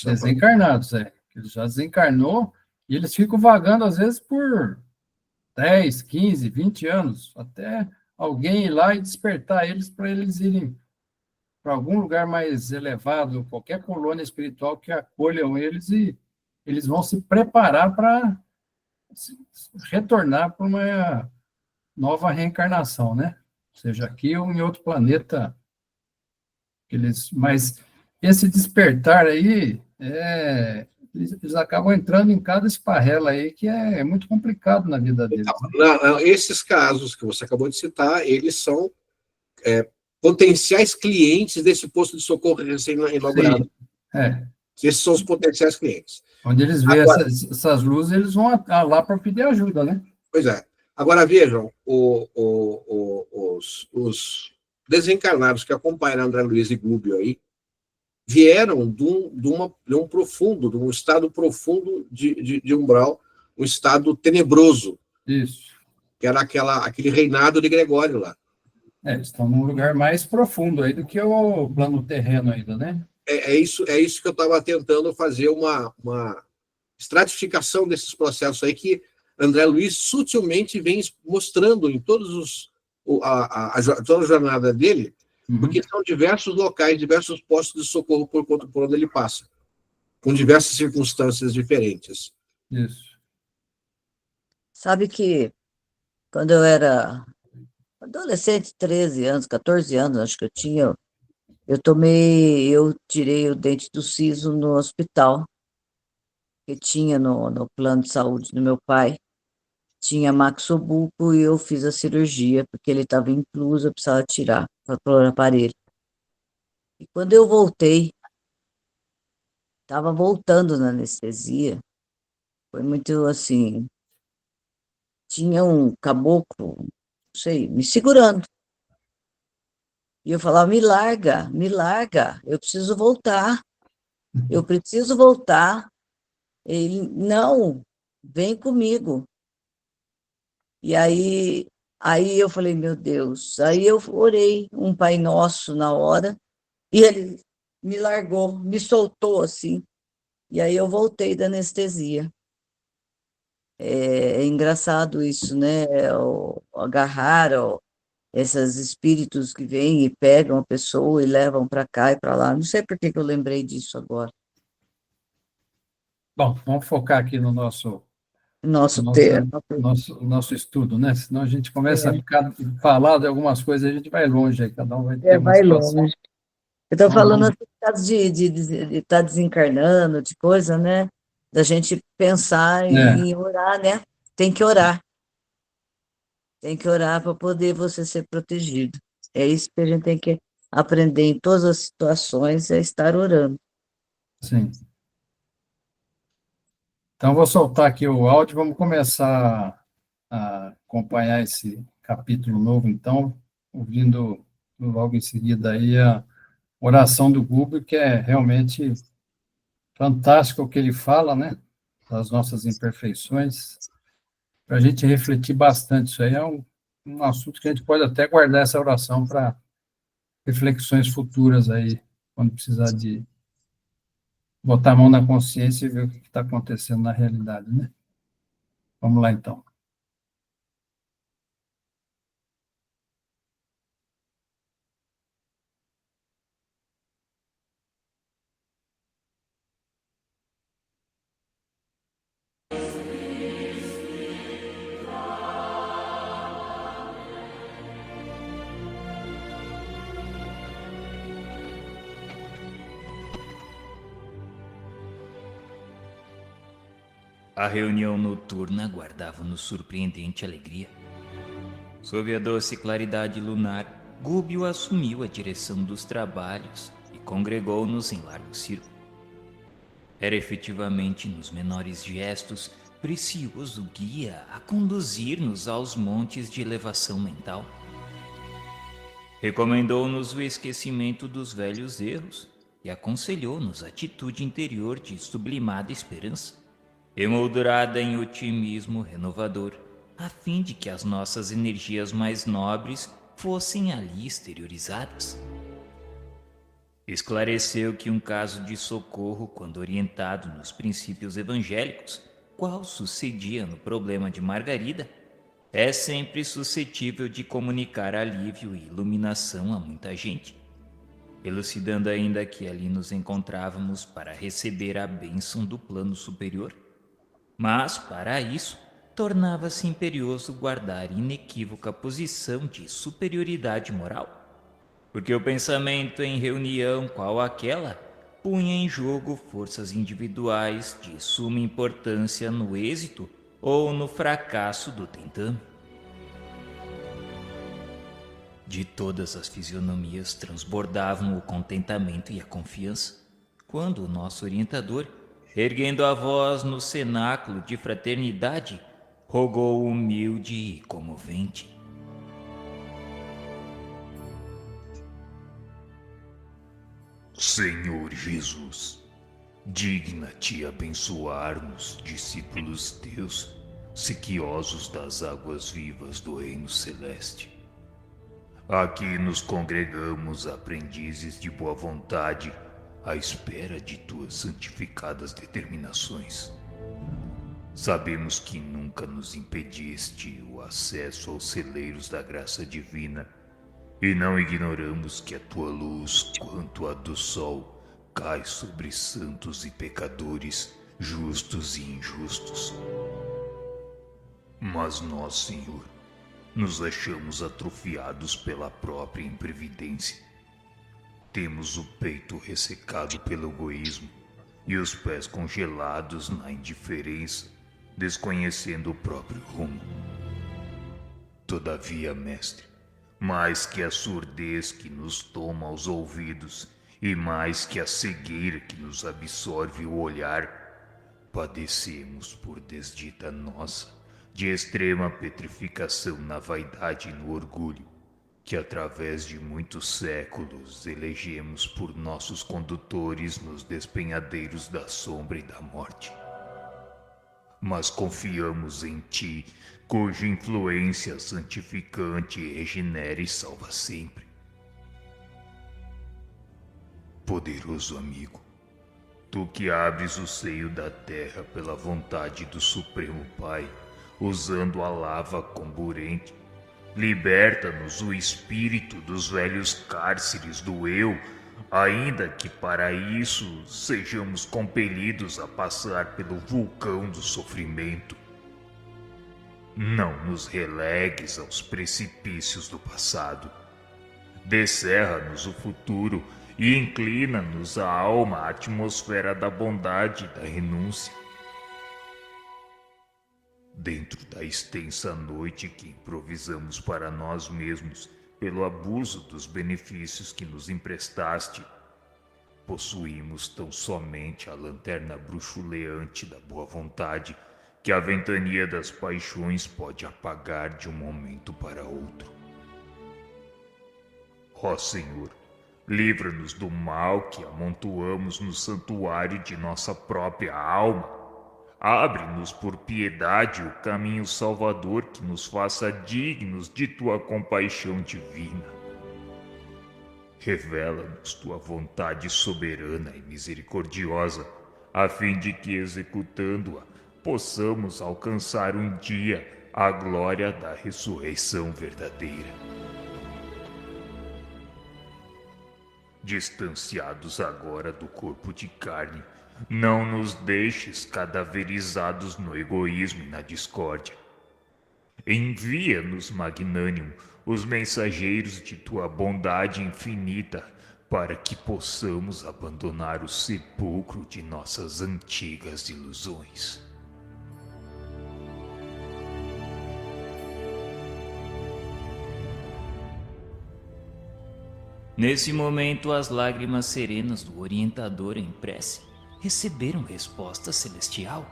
Desencarnados, Ele já desencarnou e eles ficam vagando, às vezes, por 10, 15, 20 anos, até alguém ir lá e despertar eles para eles irem para algum lugar mais elevado, qualquer colônia espiritual que acolham eles, e eles vão se preparar para retornar para uma nova reencarnação, né? Seja aqui ou em outro planeta. Mas esse despertar aí, eles acabam entrando em cada esparrela aí, que é muito complicado na vida deles. Não, esses casos que você acabou de citar, eles são potenciais clientes desse posto de socorro recém-inaugurado. Esses são os potenciais clientes. Onde eles veem essas luzes, eles vão lá para pedir ajuda, né? Pois é. Agora, vejam, os desencarnados que acompanharam André Luiz e Gubbio aí, vieram de um estado profundo de umbral, um estado tenebroso. Isso. Que era aquele reinado de Gregório lá. Estão num lugar mais profundo aí do que o plano terreno ainda, né? É isso que eu estava tentando fazer uma estratificação desses processos aí que André Luiz sutilmente vem mostrando em toda a jornada dele, porque são diversos locais, diversos postos de socorro por onde ele passa, com diversas circunstâncias diferentes. Isso. Sabe que quando eu era adolescente, 13 anos, 14 anos, acho que eu tinha, eu tirei o dente do siso no hospital, que tinha no plano de saúde do meu pai, tinha maxobuco, e eu fiz a cirurgia, porque ele estava incluso, eu precisava tirar para pôr o aparelho. E quando eu voltei, estava voltando na anestesia, foi muito assim, tinha um caboclo, não sei, me segurando. E eu falava, me larga, eu preciso voltar. Ele, não, vem comigo. E aí eu falei, meu Deus. Aí eu orei um Pai Nosso na hora, e ele me largou, me soltou assim. E aí eu voltei da anestesia. É engraçado isso, né? Agarrar esses espíritos que vêm e pegam a pessoa e levam para cá e para lá. Não sei por que eu lembrei disso agora. Bom, vamos focar aqui no nosso estudo, né? Senão a gente começa a falar de algumas coisas, a gente vai longe, aí cada um vai ter uma situação. Longe. Eu estou falando assim, de estar desencarnando, de coisa, né? Da gente pensar em orar, né? Tem que orar. Tem que orar para poder você ser protegido. É isso que a gente tem que aprender em todas as situações, é estar orando. Sim. Então, vou soltar aqui o áudio, vamos começar a acompanhar esse capítulo novo, então, ouvindo logo em seguida aí a oração do Gubbio, que é realmente fantástico o que ele fala, né, das nossas imperfeições, para a gente refletir bastante. Isso aí é um assunto que a gente pode até guardar essa oração para reflexões futuras aí, quando precisar de botar a mão na consciência e ver o que está acontecendo na realidade, né? Vamos lá, então. A reunião noturna guardava-nos surpreendente alegria. Sob a doce claridade lunar, Gubbio assumiu a direção dos trabalhos e congregou-nos em largo círculo. Era efetivamente nos menores gestos precioso guia a conduzir-nos aos montes de elevação mental. Recomendou-nos o esquecimento dos velhos erros e aconselhou-nos a atitude interior de sublimada esperança, emoldurada em otimismo renovador, a fim de que as nossas energias mais nobres fossem ali exteriorizadas. Esclareceu que um caso de socorro, quando orientado nos princípios evangélicos, qual sucedia no problema de Margarida, é sempre suscetível de comunicar alívio e iluminação a muita gente, elucidando ainda que ali nos encontrávamos para receber a bênção do plano superior. Mas, para isso, tornava-se imperioso guardar inequívoca posição de superioridade moral, porque o pensamento em reunião qual aquela punha em jogo forças individuais de suma importância no êxito ou no fracasso do tentame. De todas as fisionomias transbordavam o contentamento e a confiança, quando o nosso orientador, erguendo a voz no cenáculo de fraternidade, rogou humilde e comovente: Senhor Jesus, digna-te abençoar-nos, discípulos teus, sequiosos das águas vivas do reino celeste. Aqui nos congregamos aprendizes de boa vontade, à espera de tuas santificadas determinações. Sabemos que nunca nos impediste o acesso aos celeiros da graça divina, e não ignoramos que a tua luz, quanto a do sol, cai sobre santos e pecadores, justos e injustos. Mas nós, Senhor, nos achamos atrofiados pela própria imprevidência. Temos o peito ressecado pelo egoísmo e os pés congelados na indiferença, desconhecendo o próprio rumo. Todavia, mestre, mais que a surdez que nos toma os ouvidos e mais que a cegueira que nos absorve o olhar, padecemos por desdita nossa de extrema petrificação na vaidade e no orgulho, que através de muitos séculos elegemos por nossos condutores nos despenhadeiros da sombra e da morte. Mas confiamos em ti, cuja influência santificante regenera e salva sempre. Poderoso amigo, tu que abres o seio da terra pela vontade do Supremo Pai, usando a lava comburente, liberta-nos o espírito dos velhos cárceres do eu, ainda que para isso sejamos compelidos a passar pelo vulcão do sofrimento. Não nos relegues aos precipícios do passado. Descerra-nos o futuro e inclina-nos a alma à atmosfera da bondade e da renúncia. Dentro da extensa noite que improvisamos para nós mesmos pelo abuso dos benefícios que nos emprestaste, possuímos tão somente a lanterna bruxuleante da boa vontade que a ventania das paixões pode apagar de um momento para outro. Ó Senhor, livra-nos do mal que amontoamos no santuário de nossa própria alma. Abre-nos por piedade o caminho salvador que nos faça dignos de tua compaixão divina. Revela-nos tua vontade soberana e misericordiosa, a fim de que, executando-a, possamos alcançar um dia a glória da ressurreição verdadeira. Distanciados agora do corpo de carne, não nos deixes cadaverizados no egoísmo e na discórdia. Envia-nos, magnânimo, os mensageiros de tua bondade infinita, para que possamos abandonar o sepulcro de nossas antigas ilusões. Nesse momento, as lágrimas serenas do orientador em prece receberam resposta celestial,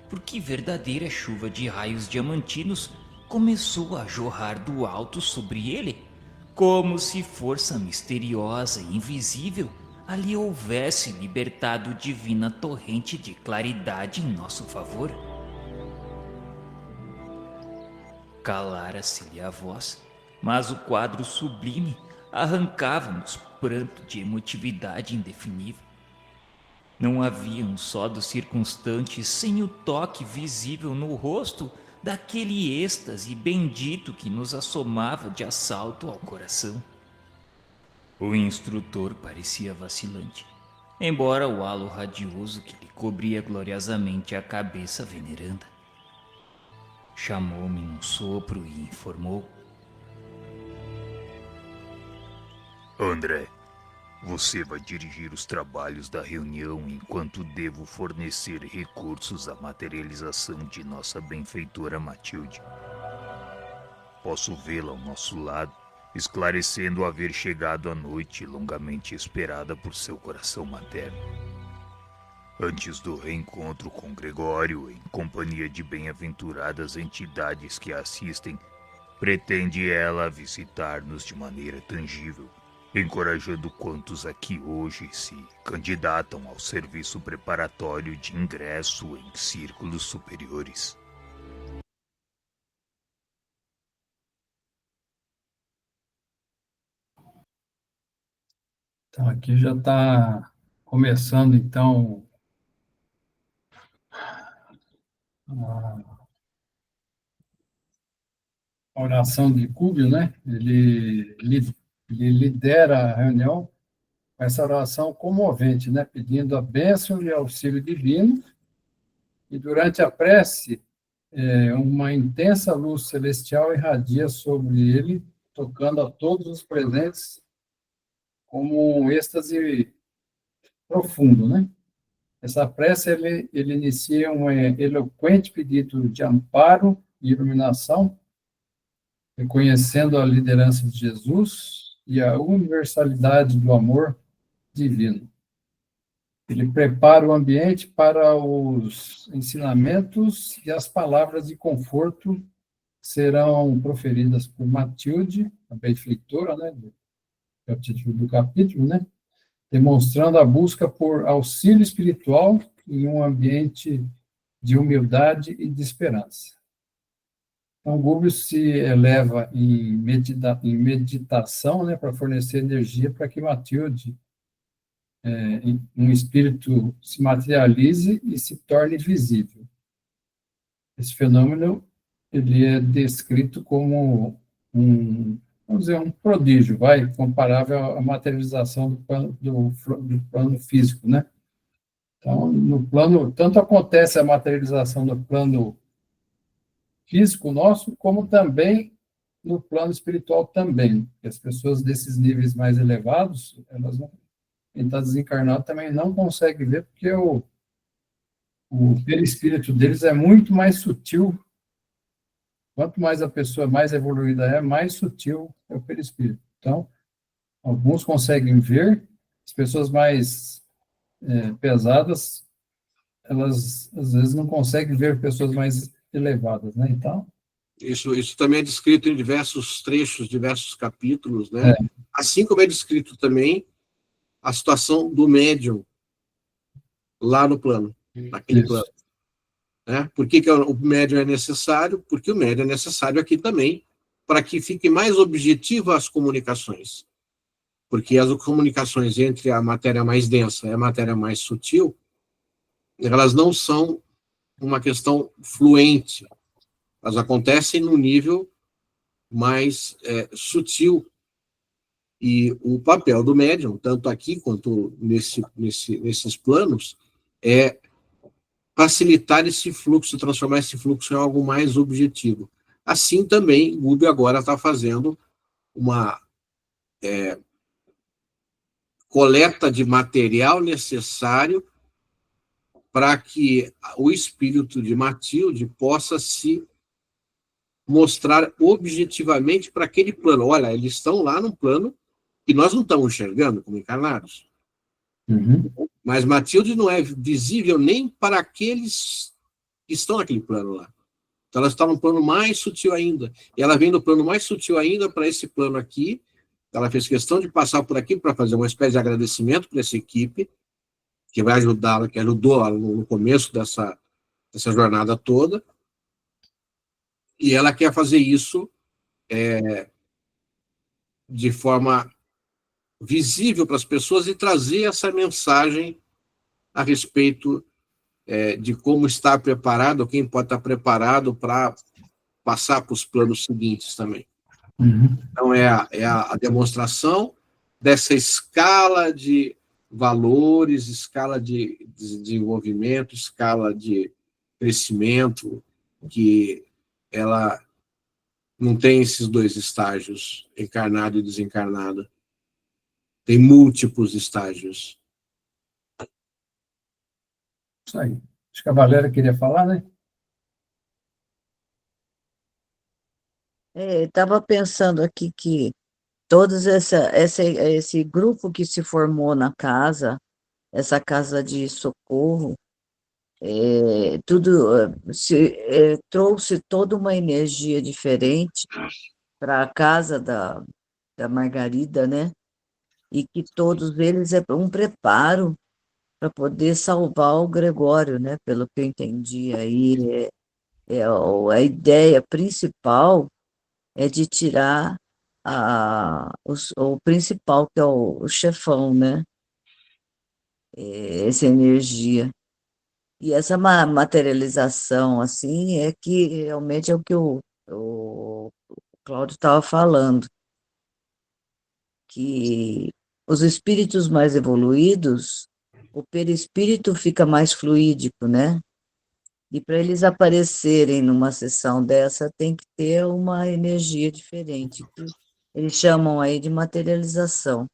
porque verdadeira chuva de raios diamantinos começou a jorrar do alto sobre ele, como se força misteriosa e invisível ali houvesse libertado divina torrente de claridade em nosso favor. Calara-se-lhe a voz, mas o quadro sublime arrancava-nos pranto de emotividade indefinível. Não havia um só dos circunstantes sem o toque visível no rosto daquele êxtase bendito que nos assomava de assalto ao coração. O instrutor parecia vacilante, embora o halo radioso que lhe cobria gloriosamente a cabeça veneranda. Chamou-me num sopro e informou: André, você vai dirigir os trabalhos da reunião enquanto devo fornecer recursos à materialização de nossa benfeitora Matilde. Posso vê-la ao nosso lado, esclarecendo haver chegado a noite longamente esperada por seu coração materno. Antes do reencontro com Gregório, em companhia de bem-aventuradas entidades que a assistem, pretende ela visitar-nos de maneira tangível, encorajando quantos aqui hoje se candidatam ao serviço preparatório de ingresso em círculos superiores. Então, aqui já está começando, então, a oração de Cúbio, né? Ele lidera a reunião com essa oração comovente, né? Pedindo a bênção e auxílio divino. E durante a prece, uma intensa luz celestial irradia sobre ele, tocando a todos os presentes como um êxtase profundo, né? Essa prece, ele inicia um eloquente pedido de amparo e iluminação, reconhecendo a liderança de Jesus e a universalidade do amor divino. Ele prepara o ambiente para os ensinamentos e as palavras de conforto que serão proferidas por Matilde, a benfeitora, né, é o título do capítulo, né, demonstrando a busca por auxílio espiritual em um ambiente de humildade e de esperança. Então, Gúbio se eleva em meditação, né, para fornecer energia para que Matilde, um espírito, se materialize e se torne visível. Esse fenômeno ele é descrito como vamos dizer, um prodígio, comparável à materialização do plano físico, né? Então, no plano, tanto acontece a materialização no plano físico nosso, como também no plano espiritual também. As pessoas desses níveis mais elevados, quem está desencarnado também não consegue ver, porque o perispírito deles é muito mais sutil. Quanto mais a pessoa mais evoluída mais sutil é o perispírito. Então, alguns conseguem ver, as pessoas mais pesadas, elas às vezes não conseguem ver pessoas mais elevadas, né? Então, Isso também é descrito em diversos trechos, diversos capítulos, né? Assim como é descrito também a situação do médium lá no plano, naquele plano. Né? Por que o médium é necessário? Porque o médium é necessário aqui também para que fiquem mais objetivas as comunicações. Porque as comunicações entre a matéria mais densa e a matéria mais sutil, elas não são uma questão fluente. Elas acontecem no nível mais sutil. E o papel do médium, tanto aqui quanto nesses planos, é facilitar esse fluxo, transformar esse fluxo em algo mais objetivo. Assim também, o Gubbio agora está fazendo uma coleta de material necessário para que o espírito de Matilde possa se mostrar objetivamente para aquele plano. Olha, eles estão lá no plano que nós não estamos enxergando como encarnados. Mas Matilde não é visível nem para aqueles que estão naquele plano lá. Então ela está no plano mais sutil ainda. E ela vem do plano mais sutil ainda para esse plano aqui. Ela fez questão de passar por aqui para fazer uma espécie de agradecimento para essa equipe, que vai ajudá-la, que ajudou ela no começo dessa jornada toda. E ela quer fazer isso de forma visível para as pessoas e trazer essa mensagem a respeito de como estar preparado, quem pode estar preparado para passar para os planos seguintes também. Então, é a demonstração dessa escala de valores, escala de desenvolvimento, escala de crescimento, que ela não tem esses dois estágios, encarnado e desencarnado. Tem múltiplos estágios. isso aí. Acho que a Valéria queria falar, né? Estava pensando aqui que todos esse grupo que se formou na casa, essa casa de socorro, trouxe toda uma energia diferente para a casa da Margarida, né? E que todos eles é um preparo para poder salvar o Gregório, né? Pelo que eu entendi aí, a ideia principal é de tirar o principal, que é o chefão, né? Essa energia. E essa materialização, assim, é que realmente é o que o Cláudio estava falando, que os espíritos mais evoluídos, o perispírito fica mais fluídico, né? E para eles aparecerem numa sessão dessa, tem que ter uma energia diferente, que eles chamam aí de materialização.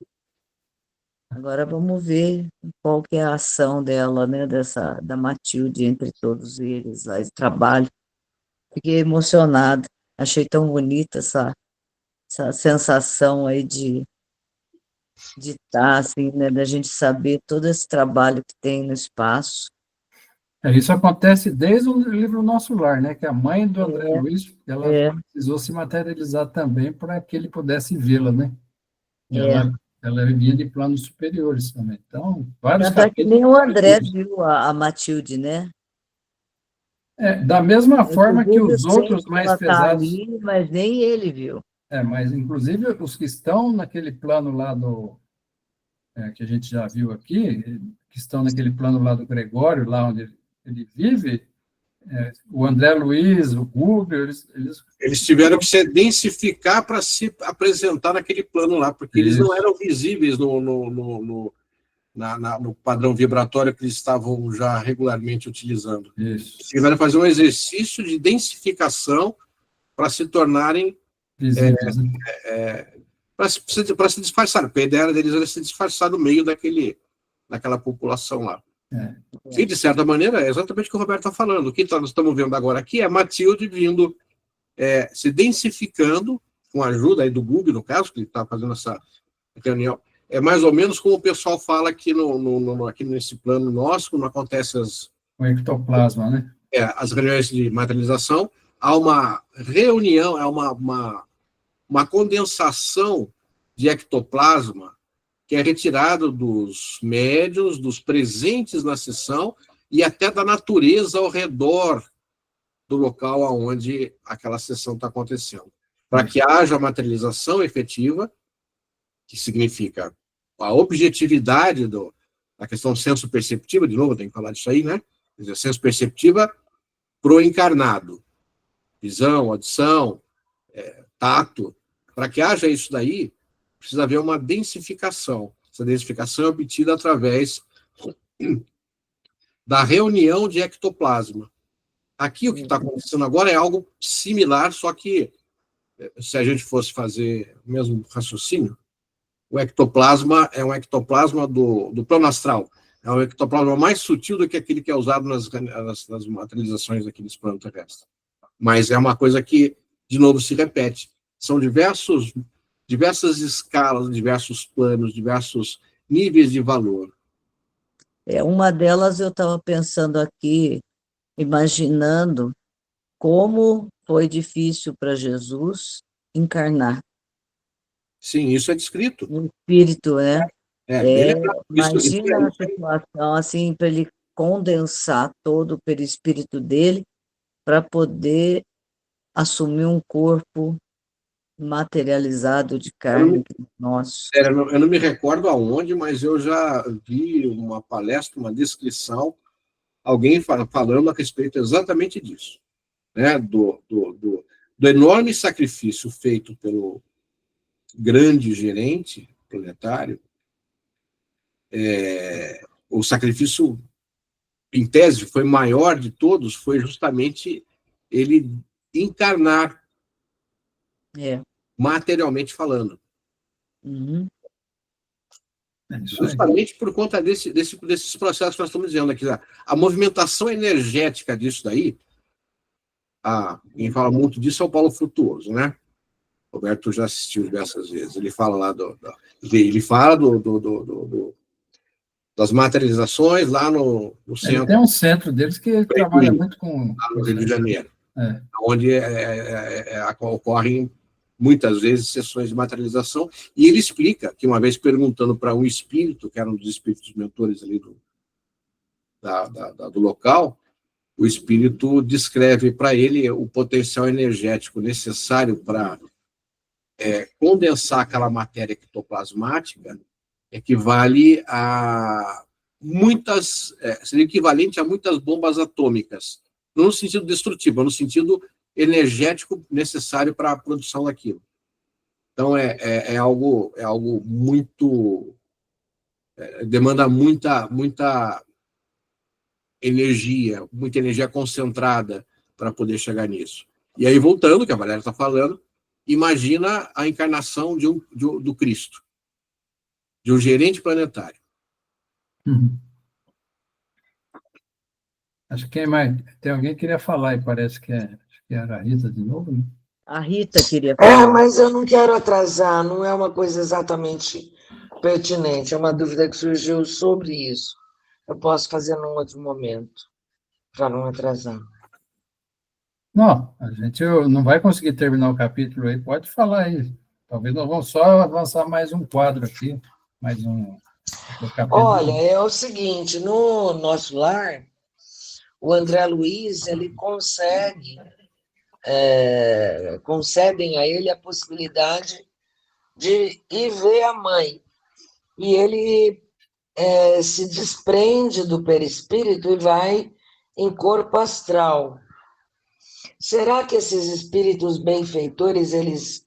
Agora vamos ver qual que é a ação dela, né, da Matilde entre todos eles, lá, esse trabalho. Fiquei emocionada, achei tão bonita essa sensação aí de estar, assim, né, da gente saber todo esse trabalho que tem no espaço. Isso acontece desde o livro Nosso Lar, né? Que a mãe do André Luiz, ela precisou se materializar também para que ele pudesse vê-la, né? Ela vinha de planos superiores também. Então, vários capítulos. Que nem o André viu a Matilde, né? Da mesma forma que os outros mais pesados... Ali, mas nem ele viu. Mas, inclusive, os que estão naquele plano lá que a gente já viu aqui, que estão naquele plano lá do Gregório, lá onde ele vive, o André Luiz, o Gubbio, eles tiveram que se densificar para se apresentar naquele plano lá, porque eles não eram visíveis no padrão vibratório que eles estavam já regularmente utilizando. Eles tiveram que fazer um exercício de densificação para se tornarem visíveis, para se disfarçar, porque a ideia deles era se disfarçar no meio daquela população lá. E, de certa maneira, é exatamente o que o Roberto está falando. O que nós estamos vendo agora aqui é Matilde vindo, se densificando, com a ajuda aí do Gubbio, no caso, que ele está fazendo essa reunião, é mais ou menos como o pessoal fala aqui, aqui nesse plano nosso, quando acontece O ectoplasma, né? as reuniões de materialização, há uma reunião, uma condensação de ectoplasma que é retirado dos médiuns, dos presentes na sessão e até da natureza ao redor do local onde aquela sessão está acontecendo. Para que haja materialização efetiva, que significa a objetividade da questão senso-perceptiva, de novo, tem que falar disso aí, né? Quer dizer, senso-perceptiva pro encarnado. Visão, audição, tato. Para que haja isso daí, precisa haver uma densificação. Essa densificação é obtida através da reunião de ectoplasma. Aqui, o que está acontecendo agora é algo similar, só que, se a gente fosse fazer o mesmo raciocínio, o ectoplasma é um ectoplasma do plano astral. É um ectoplasma mais sutil do que aquele que é usado nas materializações aqui nesse plano terrestre. Mas é uma coisa que, de novo, se repete. São diversas escalas, diversos planos, diversos níveis de valor. Uma delas eu estava pensando aqui, imaginando como foi difícil para Jesus encarnar. Sim, isso é descrito. O espírito, né? Imagina a situação assim, para ele condensar todo o perispírito dele para poder assumir um corpo materializado de carne nosso. Eu não me recordo aonde, mas eu já vi uma palestra, uma descrição, alguém falando a respeito exatamente disso, né? Do enorme sacrifício feito pelo grande gerente planetário. O sacrifício, em tese, foi maior de todos, foi justamente ele encarnar, materialmente falando. Uhum. Justamente por conta desses processos que nós estamos dizendo aqui. A movimentação energética disso daí, quem fala muito disso é o Paulo Frutuoso, né? Roberto já assistiu diversas vezes. Ele fala lá das materializações lá no centro. Tem um centro deles que trabalha muito com... Lá no Rio de Janeiro. Onde ocorrem muitas vezes sessões de materialização, e ele explica que uma vez perguntando para um espírito, que era um dos espíritos mentores ali do local, o espírito descreve para ele o potencial energético necessário para condensar aquela matéria ectoplasmática, equivale a seria equivalente a muitas bombas atômicas, não no sentido destrutivo, no sentido energético necessário para a produção daquilo. Então, é algo muito... demanda muita energia concentrada para poder chegar nisso. E aí, voltando, que a Valéria está falando, imagina a encarnação do Cristo, de um gerente planetário. Acho que tem alguém que queria falar, e parece que era a Rita de novo, né? A Rita queria falar. Mas eu não quero atrasar, não é uma coisa exatamente pertinente, é uma dúvida que surgiu sobre isso. Eu posso fazer num outro momento, para não atrasar. Não, a gente não vai conseguir terminar o capítulo aí, pode falar aí. Talvez nós vamos só avançar mais um quadro aqui, mais um capítulo. Olha, é o seguinte, no nosso lar, o André Luiz, ele concedem a ele a possibilidade de ir ver a mãe. E ele se desprende do perispírito e vai em corpo astral. Será que esses espíritos benfeitores, eles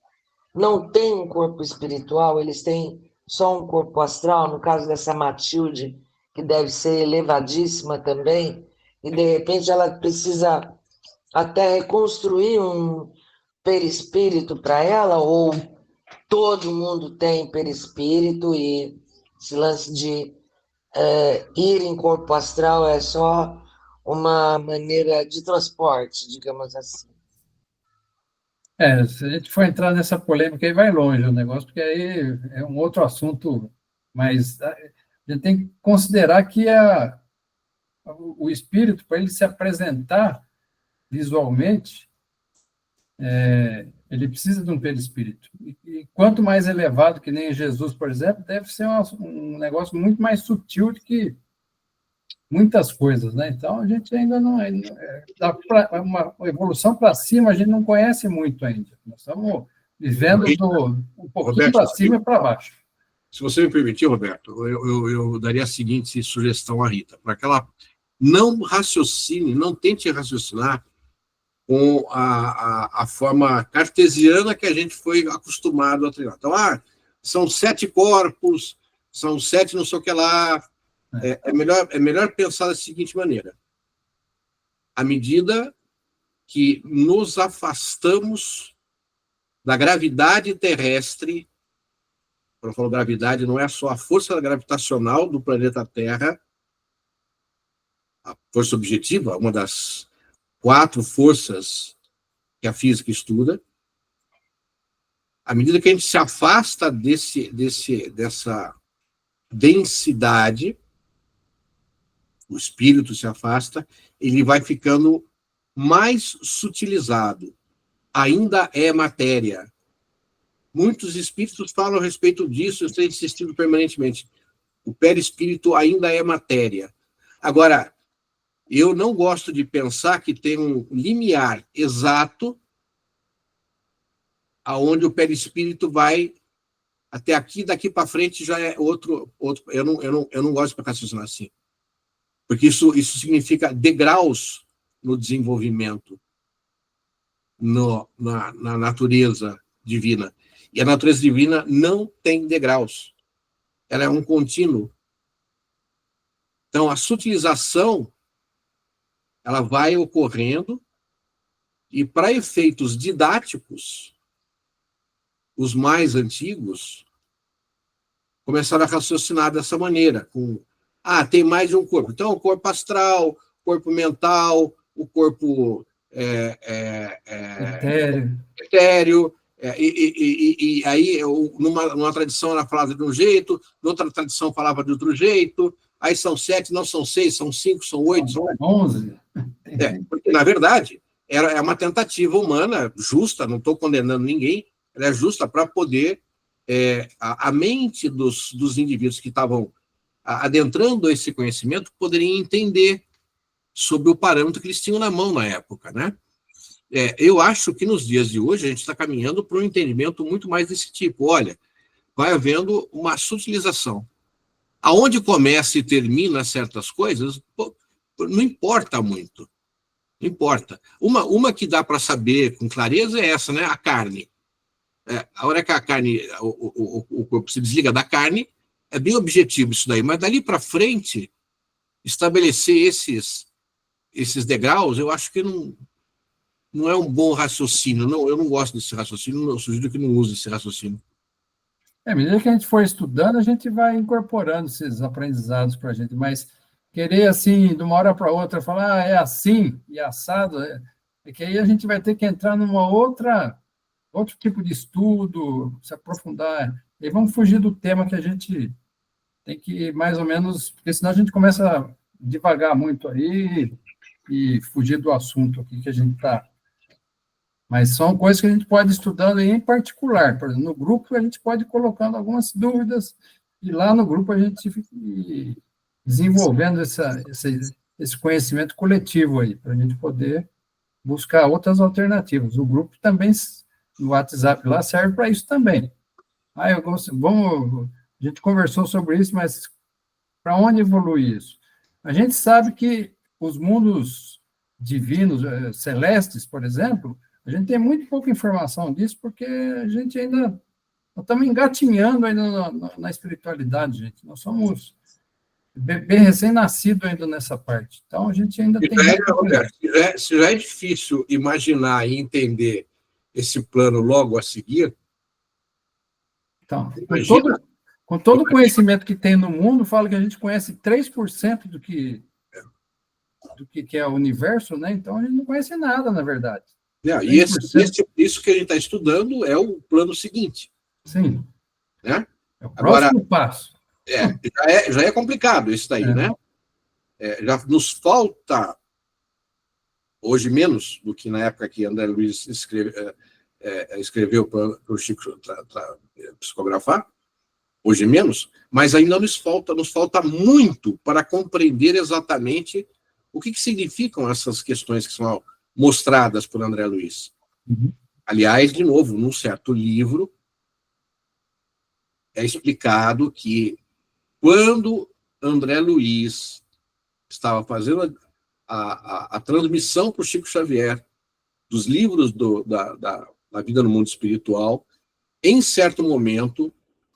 não têm um corpo espiritual, eles têm só um corpo astral? No caso dessa Matilde, que deve ser elevadíssima também, e de repente ela precisa até reconstruir um perispírito para ela, ou todo mundo tem perispírito e esse lance de ir em corpo astral é só uma maneira de transporte, digamos assim. Se a gente for entrar nessa polêmica, aí vai longe o negócio, porque aí é um outro assunto Mas a gente tem que considerar que o espírito, para ele se apresentar visualmente, ele precisa de um perispírito. E quanto mais elevado, que nem Jesus, por exemplo, deve ser um negócio muito mais sutil do que muitas coisas, né? Então, a gente ainda não... uma evolução para cima, a gente não conhece muito ainda. Nós estamos vivendo um pouquinho para cima e para baixo. Se você me permitir, Roberto, eu daria a seguinte sugestão à Rita, para que ela não raciocine, não tente raciocinar com a forma cartesiana que a gente foi acostumado a treinar. Então, são 7 corpos, são 7 não sei o que lá. É melhor pensar da seguinte maneira. À medida que nos afastamos da gravidade terrestre, quando eu falo gravidade, não é só a força gravitacional do planeta Terra, a força objetiva, uma das 4 forças que a física estuda. À medida que a gente se afasta dessa densidade, o espírito se afasta, ele vai ficando mais sutilizado. Ainda é matéria. Muitos espíritos falam a respeito disso, eu tenho insistido permanentemente. O perispírito ainda é matéria. Agora, eu não gosto de pensar que tem um limiar exato aonde o perispírito vai até aqui, daqui para frente já é outro. Eu não gosto de raciocinar assim. Porque isso significa degraus no desenvolvimento, na natureza divina. E a natureza divina não tem degraus. Ela é um contínuo. Então, a sutilização ela vai ocorrendo e, para efeitos didáticos, os mais antigos começaram a raciocinar dessa maneira, tem mais de um corpo. Então, o corpo astral, corpo mental, o corpo etéreo, e aí, numa tradição, ela falava de um jeito, noutra tradição, falava de outro jeito, aí são 7, não são 6, são 5, são 8, são 11. Porque, na verdade, é uma tentativa humana justa, não estou condenando ninguém, ela é justa para poder, a mente dos indivíduos que estavam adentrando esse conhecimento poderiam entender sobre o parâmetro que eles tinham na mão na época, né? Eu acho que nos dias de hoje a gente está caminhando para um entendimento muito mais desse tipo. Olha, vai havendo uma sutilização. Aonde começa e termina certas coisas, não importa muito. Não importa. Uma que dá para saber com clareza é essa, né? A carne. A hora que a carne, o corpo se desliga da carne, é bem objetivo isso daí. Mas dali para frente, estabelecer esses degraus, eu acho que não é um bom raciocínio. Não, eu não gosto desse raciocínio, eu sugiro que não use esse raciocínio. À medida que a gente for estudando, a gente vai incorporando esses aprendizados para a gente, mas querer, assim, de uma hora para outra, falar, é assim, e assado, que aí a gente vai ter que entrar numa outro tipo de estudo, se aprofundar, e vamos fugir do tema que a gente tem que, mais ou menos, porque senão a gente começa a devagar muito aí e fugir do assunto aqui que a gente está. Mas são coisas que a gente pode ir estudando em particular. Por exemplo, no grupo a gente pode ir colocando algumas dúvidas e lá no grupo a gente fica desenvolvendo esse conhecimento coletivo aí, para a gente poder buscar outras alternativas. O grupo também, no WhatsApp lá, serve para isso também. A gente conversou sobre isso, mas para onde evolui isso? A gente sabe que os mundos divinos, celestes, por exemplo, a gente tem muito pouca informação disso, porque a gente ainda estamos engatinhando ainda na espiritualidade, gente. Nós somos bem recém-nascidos ainda nessa parte. Então, a gente ainda tem... Se já é difícil imaginar e entender esse plano logo a seguir... Então, com todo o conhecimento que tem no mundo, fala que a gente conhece 3% do que é o universo, né? Então, a gente não conhece nada, na verdade. E isso que a gente está estudando é o plano seguinte. Sim. Né? É o próximo passo. Já é complicado isso daí, né? Já nos falta, hoje menos do que na época que André Luiz escreveu para o Chico psicografar, hoje menos, mas ainda nos falta muito para compreender exatamente o que significam essas questões que são mostradas por André Luiz. Uhum. Aliás, de novo, num certo livro, é explicado que quando André Luiz estava fazendo a transmissão para o Chico Xavier dos livros da vida no mundo espiritual, em certo momento,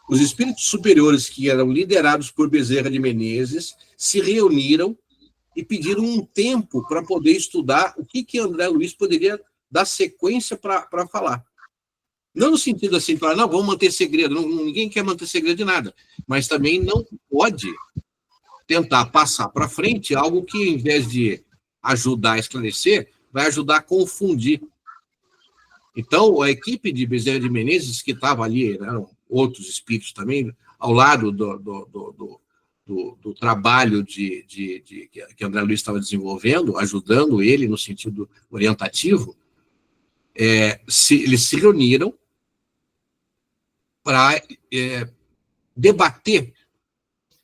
os espíritos superiores que eram liderados por Bezerra de Menezes se reuniram e pediram um tempo para poder estudar o que André Luiz poderia dar sequência para falar. Não no sentido assim, falar, não, vamos manter segredo, ninguém quer manter segredo de nada, mas também não pode tentar passar para frente algo que, em vez de ajudar a esclarecer, vai ajudar a confundir. Então, a equipe de Bezerra de Menezes, que estava ali, eram outros espíritos também, ao lado do trabalho que André Luiz estava desenvolvendo, ajudando ele no sentido orientativo, eles se reuniram para debater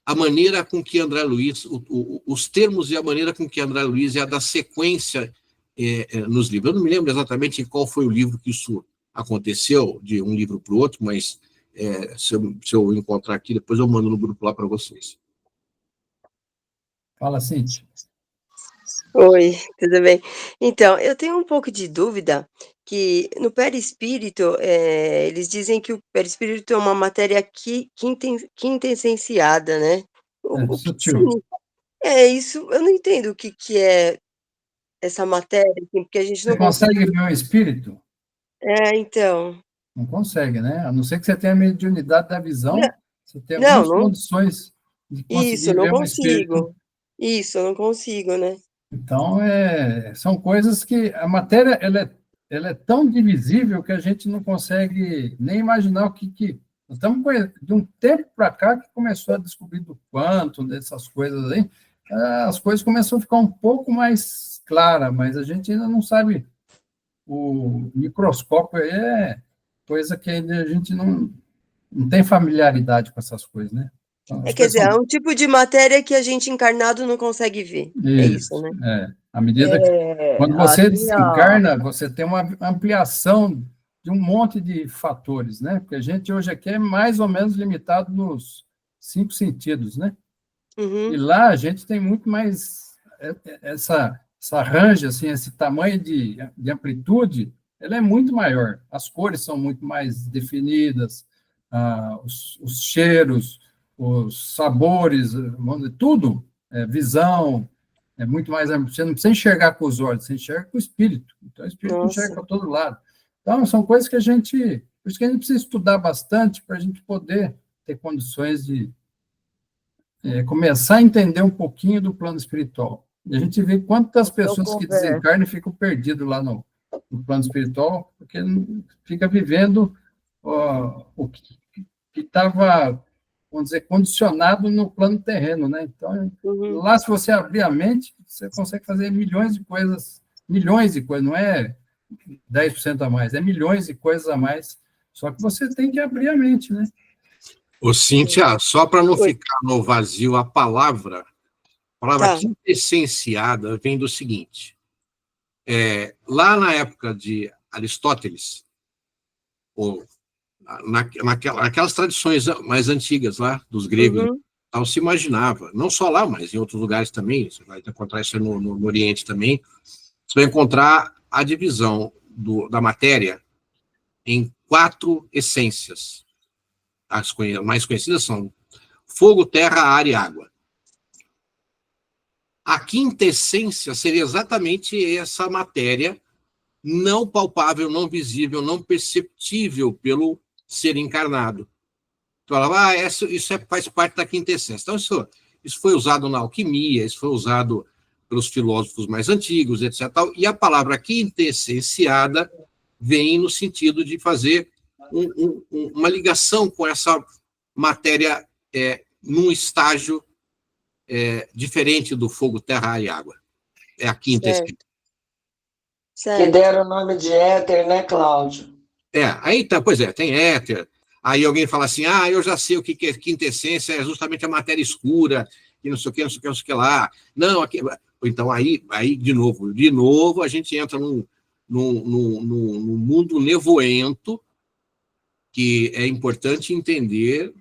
a maneira com que André Luiz, os termos e a maneira com que André Luiz ia dar sequência nos livros. Eu não me lembro exatamente em qual foi o livro que isso aconteceu, de um livro para o outro, mas se eu encontrar aqui, depois eu mando no grupo lá para vocês. Fala, Cíntia. Oi, tudo bem? Então, eu tenho um pouco de dúvida que no perispírito, eles dizem que o perispírito é uma matéria quintessenciada, né? O que Sutil. significa? Isso, eu não entendo o que é essa matéria, assim, porque a gente Você não consegue ver o espírito? Então. Não consegue, né? A não ser que você tenha a mediunidade da visão, você tem Não, algumas não. condições de conseguir Isso, eu não ver um espírito. consigo. Isso, eu não consigo, né? Então, são coisas que a matéria ela é tão divisível que a gente não consegue nem imaginar o que nós estamos de um tempo para cá que começou a descobrir do quantum, dessas coisas aí, as coisas começaram a ficar um pouco mais claras, mas a gente ainda não sabe. O microscópio aí é coisa que ainda a gente não tem familiaridade com essas coisas, né? Então, Quer dizer, é um tipo de matéria que a gente encarnado não consegue ver. É isso, né? À medida que, quando você desencarna, você tem uma ampliação de um monte de fatores, né? Porque a gente hoje aqui é mais ou menos limitado nos 5 sentidos, né? Uhum. E lá a gente tem muito mais essa range, assim, esse tamanho de amplitude, ela é muito maior. As cores são muito mais definidas, os cheiros, os sabores, tudo, visão, é muito mais. Você não precisa enxergar com os olhos, você enxerga com o espírito. Então, o espírito enxerga para todo lado. Então, são coisas que por isso que a gente precisa estudar bastante para a gente poder ter condições de começar a entender um pouquinho do plano espiritual. E a gente vê quantas pessoas que desencarnam e ficam perdidas lá no plano espiritual, porque fica vivendo o que estava, vamos dizer, condicionado no plano terreno, né? Então, lá, se você abrir a mente, você consegue fazer milhões de coisas, não é 10% a mais, é milhões de coisas a mais, só que você tem que abrir a mente, né? Ô, Cíntia, só para não ficar no vazio, a palavra quintessenciada vem do seguinte, lá na época de Aristóteles, ou naquelas tradições mais antigas lá, dos gregos, tal, se imaginava, não só lá, mas em outros lugares também, você vai encontrar isso no Oriente também, você vai encontrar a divisão da matéria em 4 essências. As mais conhecidas são fogo, terra, ar e água. A quinta essência seria exatamente essa matéria não palpável, não visível, não perceptível pelo ser encarnado. Falava, isso faz parte da quinta essência. Então, isso foi usado na alquimia, isso foi usado pelos filósofos mais antigos, etc. E a palavra quintessenciada vem no sentido de fazer uma ligação com essa matéria num estágio diferente do fogo, terra e água. É a quinta essência. Que deram o nome de éter, né, Cláudio? Aí tá, pois é, tem éter. Aí alguém fala assim, eu já sei o que é quinta essência, é justamente a matéria escura, e não sei o que, não sei o que, não sei o que lá. Não, aqui... Então, aí de novo, a gente entra num mundo nevoento, que é importante entender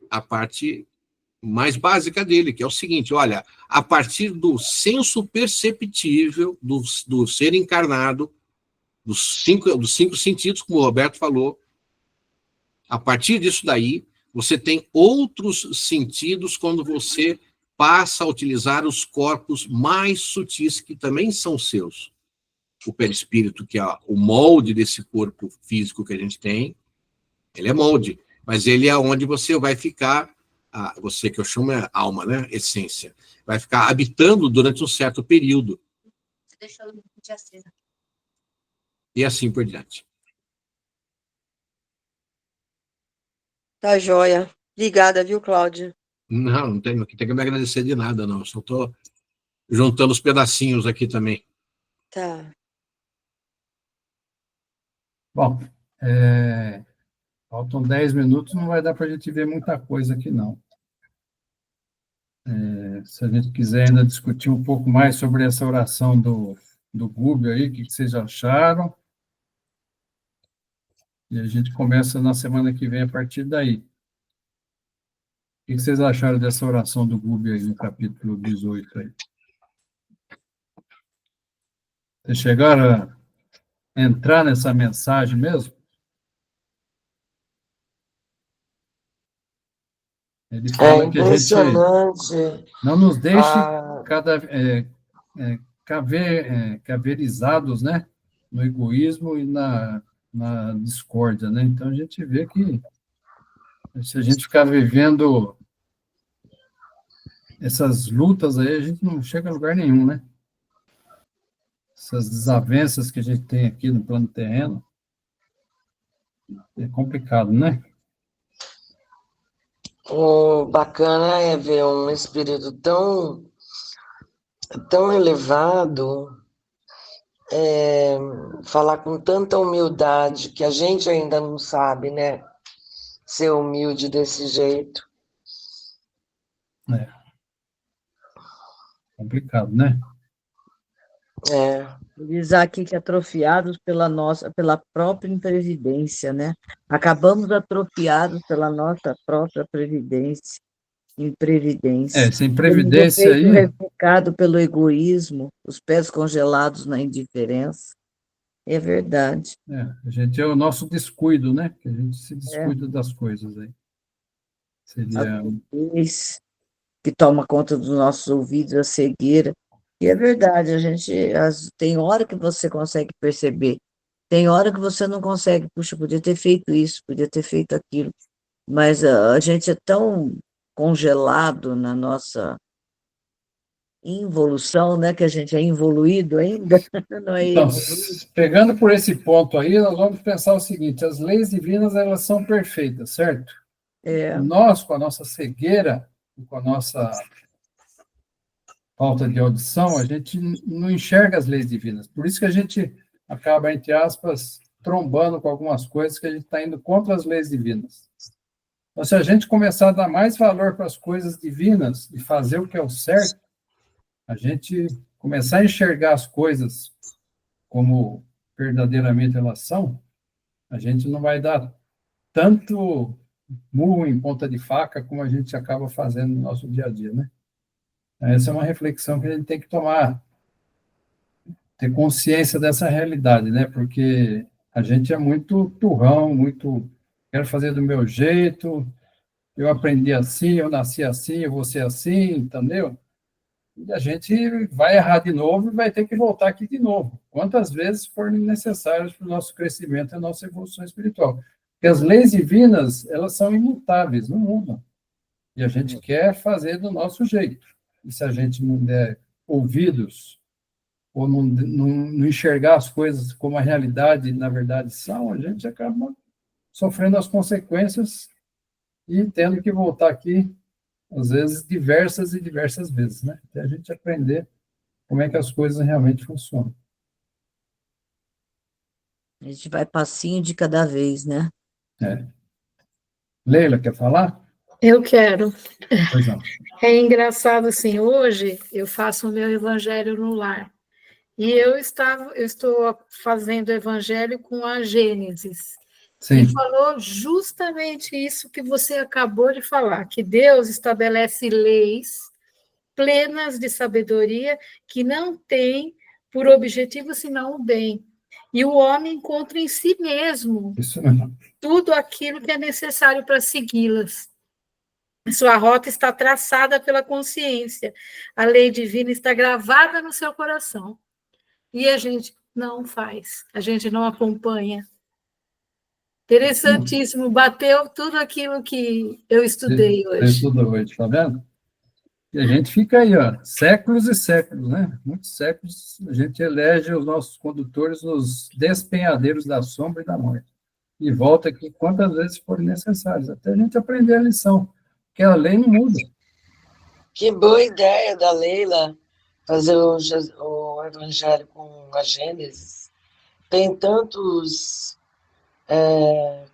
a parte mais básica dele, que é o seguinte, olha, a partir do senso perceptível do ser encarnado, dos cinco sentidos, como o Roberto falou, a partir disso daí, você tem outros sentidos quando você passa a utilizar os corpos mais sutis, que também são seus. O perispírito, que é o molde desse corpo físico que a gente tem, ele é molde, mas ele é onde você vai ficar, você que eu chamo é alma, né? Essência. Vai ficar habitando durante um certo período. Deixa eu de acesa. E assim por diante. Tá joia. Obrigada, viu, Cláudio? Não tenho que me agradecer de nada, não. Só estou juntando os pedacinhos aqui também. Tá. Bom, faltam 10 minutos, não vai dar para a gente ver muita coisa aqui, não. Se a gente quiser ainda discutir um pouco mais sobre essa oração do Gubbio aí, o que vocês acharam? E a gente começa na semana que vem a partir daí. O que vocês acharam dessa oração do Gubbio aí, no capítulo 18 aí? Vocês chegaram a entrar nessa mensagem mesmo? Ele fala que a gente não nos deixe caverizados, né, no egoísmo e na discórdia, né? Então a gente vê que se a gente ficar vivendo essas lutas aí, a gente não chega a lugar nenhum, né? Essas desavenças que a gente tem aqui no plano terreno, é complicado, né? O bacana é ver um espírito tão elevado, falar com tanta humildade, que a gente ainda não sabe, né? Ser humilde desse jeito. Complicado, né? Diz aqui que atrofiados pela própria imprevidência, né? Acabamos atrofiados pela nossa própria imprevidência. Essa imprevidência aí... refocado pelo egoísmo, os pés congelados na indiferença. É verdade. A gente é o nosso descuido, né? Que a gente se descuida das coisas aí. Seria... que toma conta dos nossos ouvidos, a cegueira. E é verdade, tem hora que você consegue perceber, tem hora que você não consegue, puxa, podia ter feito isso, podia ter feito aquilo, mas a gente é tão congelado na nossa involução, né, que a gente é involuído ainda. Não é então, pegando por esse ponto aí, nós vamos pensar o seguinte, as leis divinas, elas são perfeitas, certo? Nós, com a nossa cegueira, com a nossa falta de audição, a gente não enxerga as leis divinas. Por isso que a gente acaba, entre aspas, trombando com algumas coisas que a gente está indo contra as leis divinas. Então, se a gente começar a dar mais valor para as coisas divinas e fazer o que é o certo, a gente começar a enxergar as coisas como verdadeiramente elas são, a gente não vai dar tanto murro em ponta de faca como a gente acaba fazendo no nosso dia a dia, né? Essa é uma reflexão que a gente tem que ter consciência dessa realidade, né? Porque a gente é muito turrão, quero fazer do meu jeito, eu aprendi assim, eu nasci assim, eu vou ser assim, entendeu? E a gente vai errar de novo e vai ter que voltar aqui de novo, quantas vezes forem necessárias para o nosso crescimento e a nossa evolução espiritual. Porque as leis divinas, elas são imutáveis, não mudam. E a gente quer fazer do nosso jeito. E se a gente não der ouvidos, ou não enxergar as coisas como a realidade, na verdade, são, a gente acaba sofrendo as consequências e tendo que voltar aqui às vezes, diversas e diversas vezes, né? Até a gente aprender como é que as coisas realmente funcionam. A gente vai passinho de cada vez, né? É. Leila, quer falar? Eu quero. Pois não. É engraçado assim, hoje eu faço o meu evangelho no lar. E eu estou fazendo o evangelho com a Gênesis. Sim. E falou justamente isso que você acabou de falar, que Deus estabelece leis plenas de sabedoria que não têm por objetivo senão o bem. E o homem encontra em si mesmo Isso mesmo. tudo aquilo que é necessário para segui-las. Sua rota está traçada pela consciência. A lei divina está gravada no seu coração. E a gente não faz, a gente não acompanha. Interessantíssimo, bateu tudo aquilo que eu estudei Você hoje. estudou hoje, tá vendo? E a gente fica aí, ó, séculos e séculos, né? Muitos séculos, a gente elege os nossos condutores nos despenhadeiros da sombra e da morte. E volta aqui quantas vezes forem necessárias, até a gente aprender a lição, porque a lei não muda. Que boa ideia da Leila fazer o evangelho com a Gênesis. Tem tantos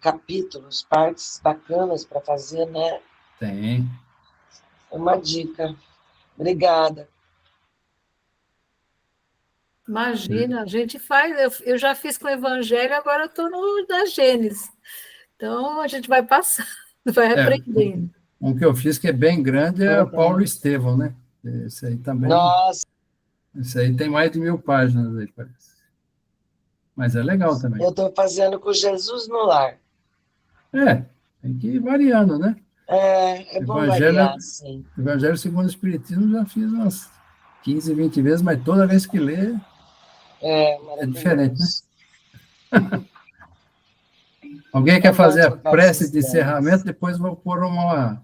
capítulos, partes bacanas para fazer, né? Tem. Uma dica. Obrigada. Imagina, a gente faz, eu já fiz com o Evangelho, agora eu estou no da Gênesis. Então, a gente vai passando, vai aprendendo. Um que eu fiz que é bem grande é o Paulo Estevão, né? Esse aí também. Nossa. Esse aí tem mais de 1000 páginas aí, parece. Mas é legal também. Eu estou fazendo com Jesus no lar. Tem que ir variando, né? É bom variar, sim. Evangelho segundo o Espiritismo já fiz umas 15, 20 vezes, mas toda vez que lê é diferente, né? Alguém quer fazer a prece de encerramento? Depois vou pôr uma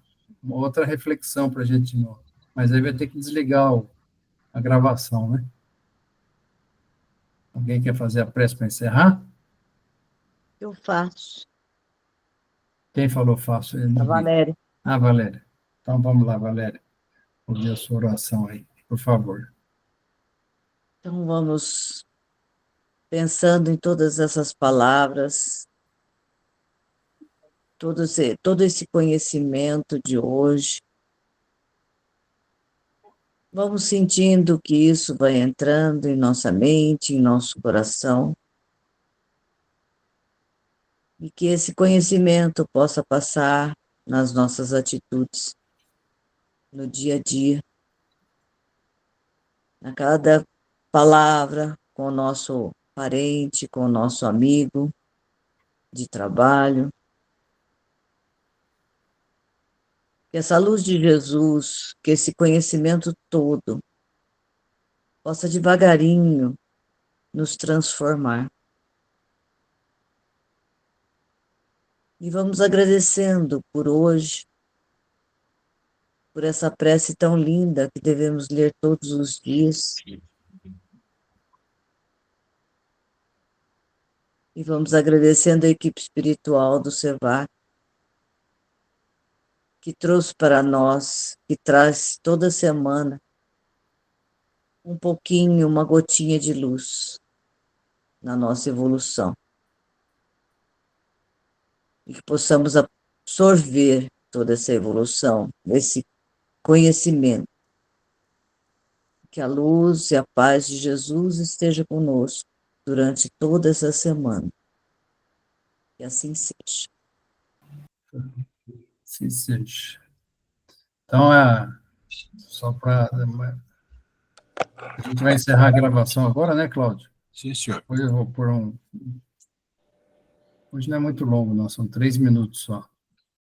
outra reflexão para a gente, mas aí vai ter que desligar a gravação, né? Alguém quer fazer a prece para encerrar? Eu faço. Quem falou faço? A Valéria. Valéria. Então vamos lá, Valéria. Ouvir a sua oração aí, por favor. Então vamos pensando em todas essas palavras, todo esse conhecimento de hoje. Vamos sentindo que isso vai entrando em nossa mente, em nosso coração, e que esse conhecimento possa passar nas nossas atitudes, no dia a dia, a cada palavra com o nosso parente, com o nosso amigo de trabalho. Que essa luz de Jesus, que esse conhecimento todo, possa devagarinho nos transformar. E vamos agradecendo por hoje, por essa prece tão linda que devemos ler todos os dias. E vamos agradecendo a equipe espiritual do CEVAC, que trouxe para nós, que traz toda semana um pouquinho, uma gotinha de luz na nossa evolução. E que possamos absorver toda essa evolução, esse conhecimento. Que a luz e a paz de Jesus esteja conosco durante toda essa semana. Que assim seja. Sim, seja. Então, só para... A gente vai encerrar a gravação agora, né, Cláudio? Sim, senhor. Hoje eu vou pôr Hoje não é muito longo, não, são 3 minutos só.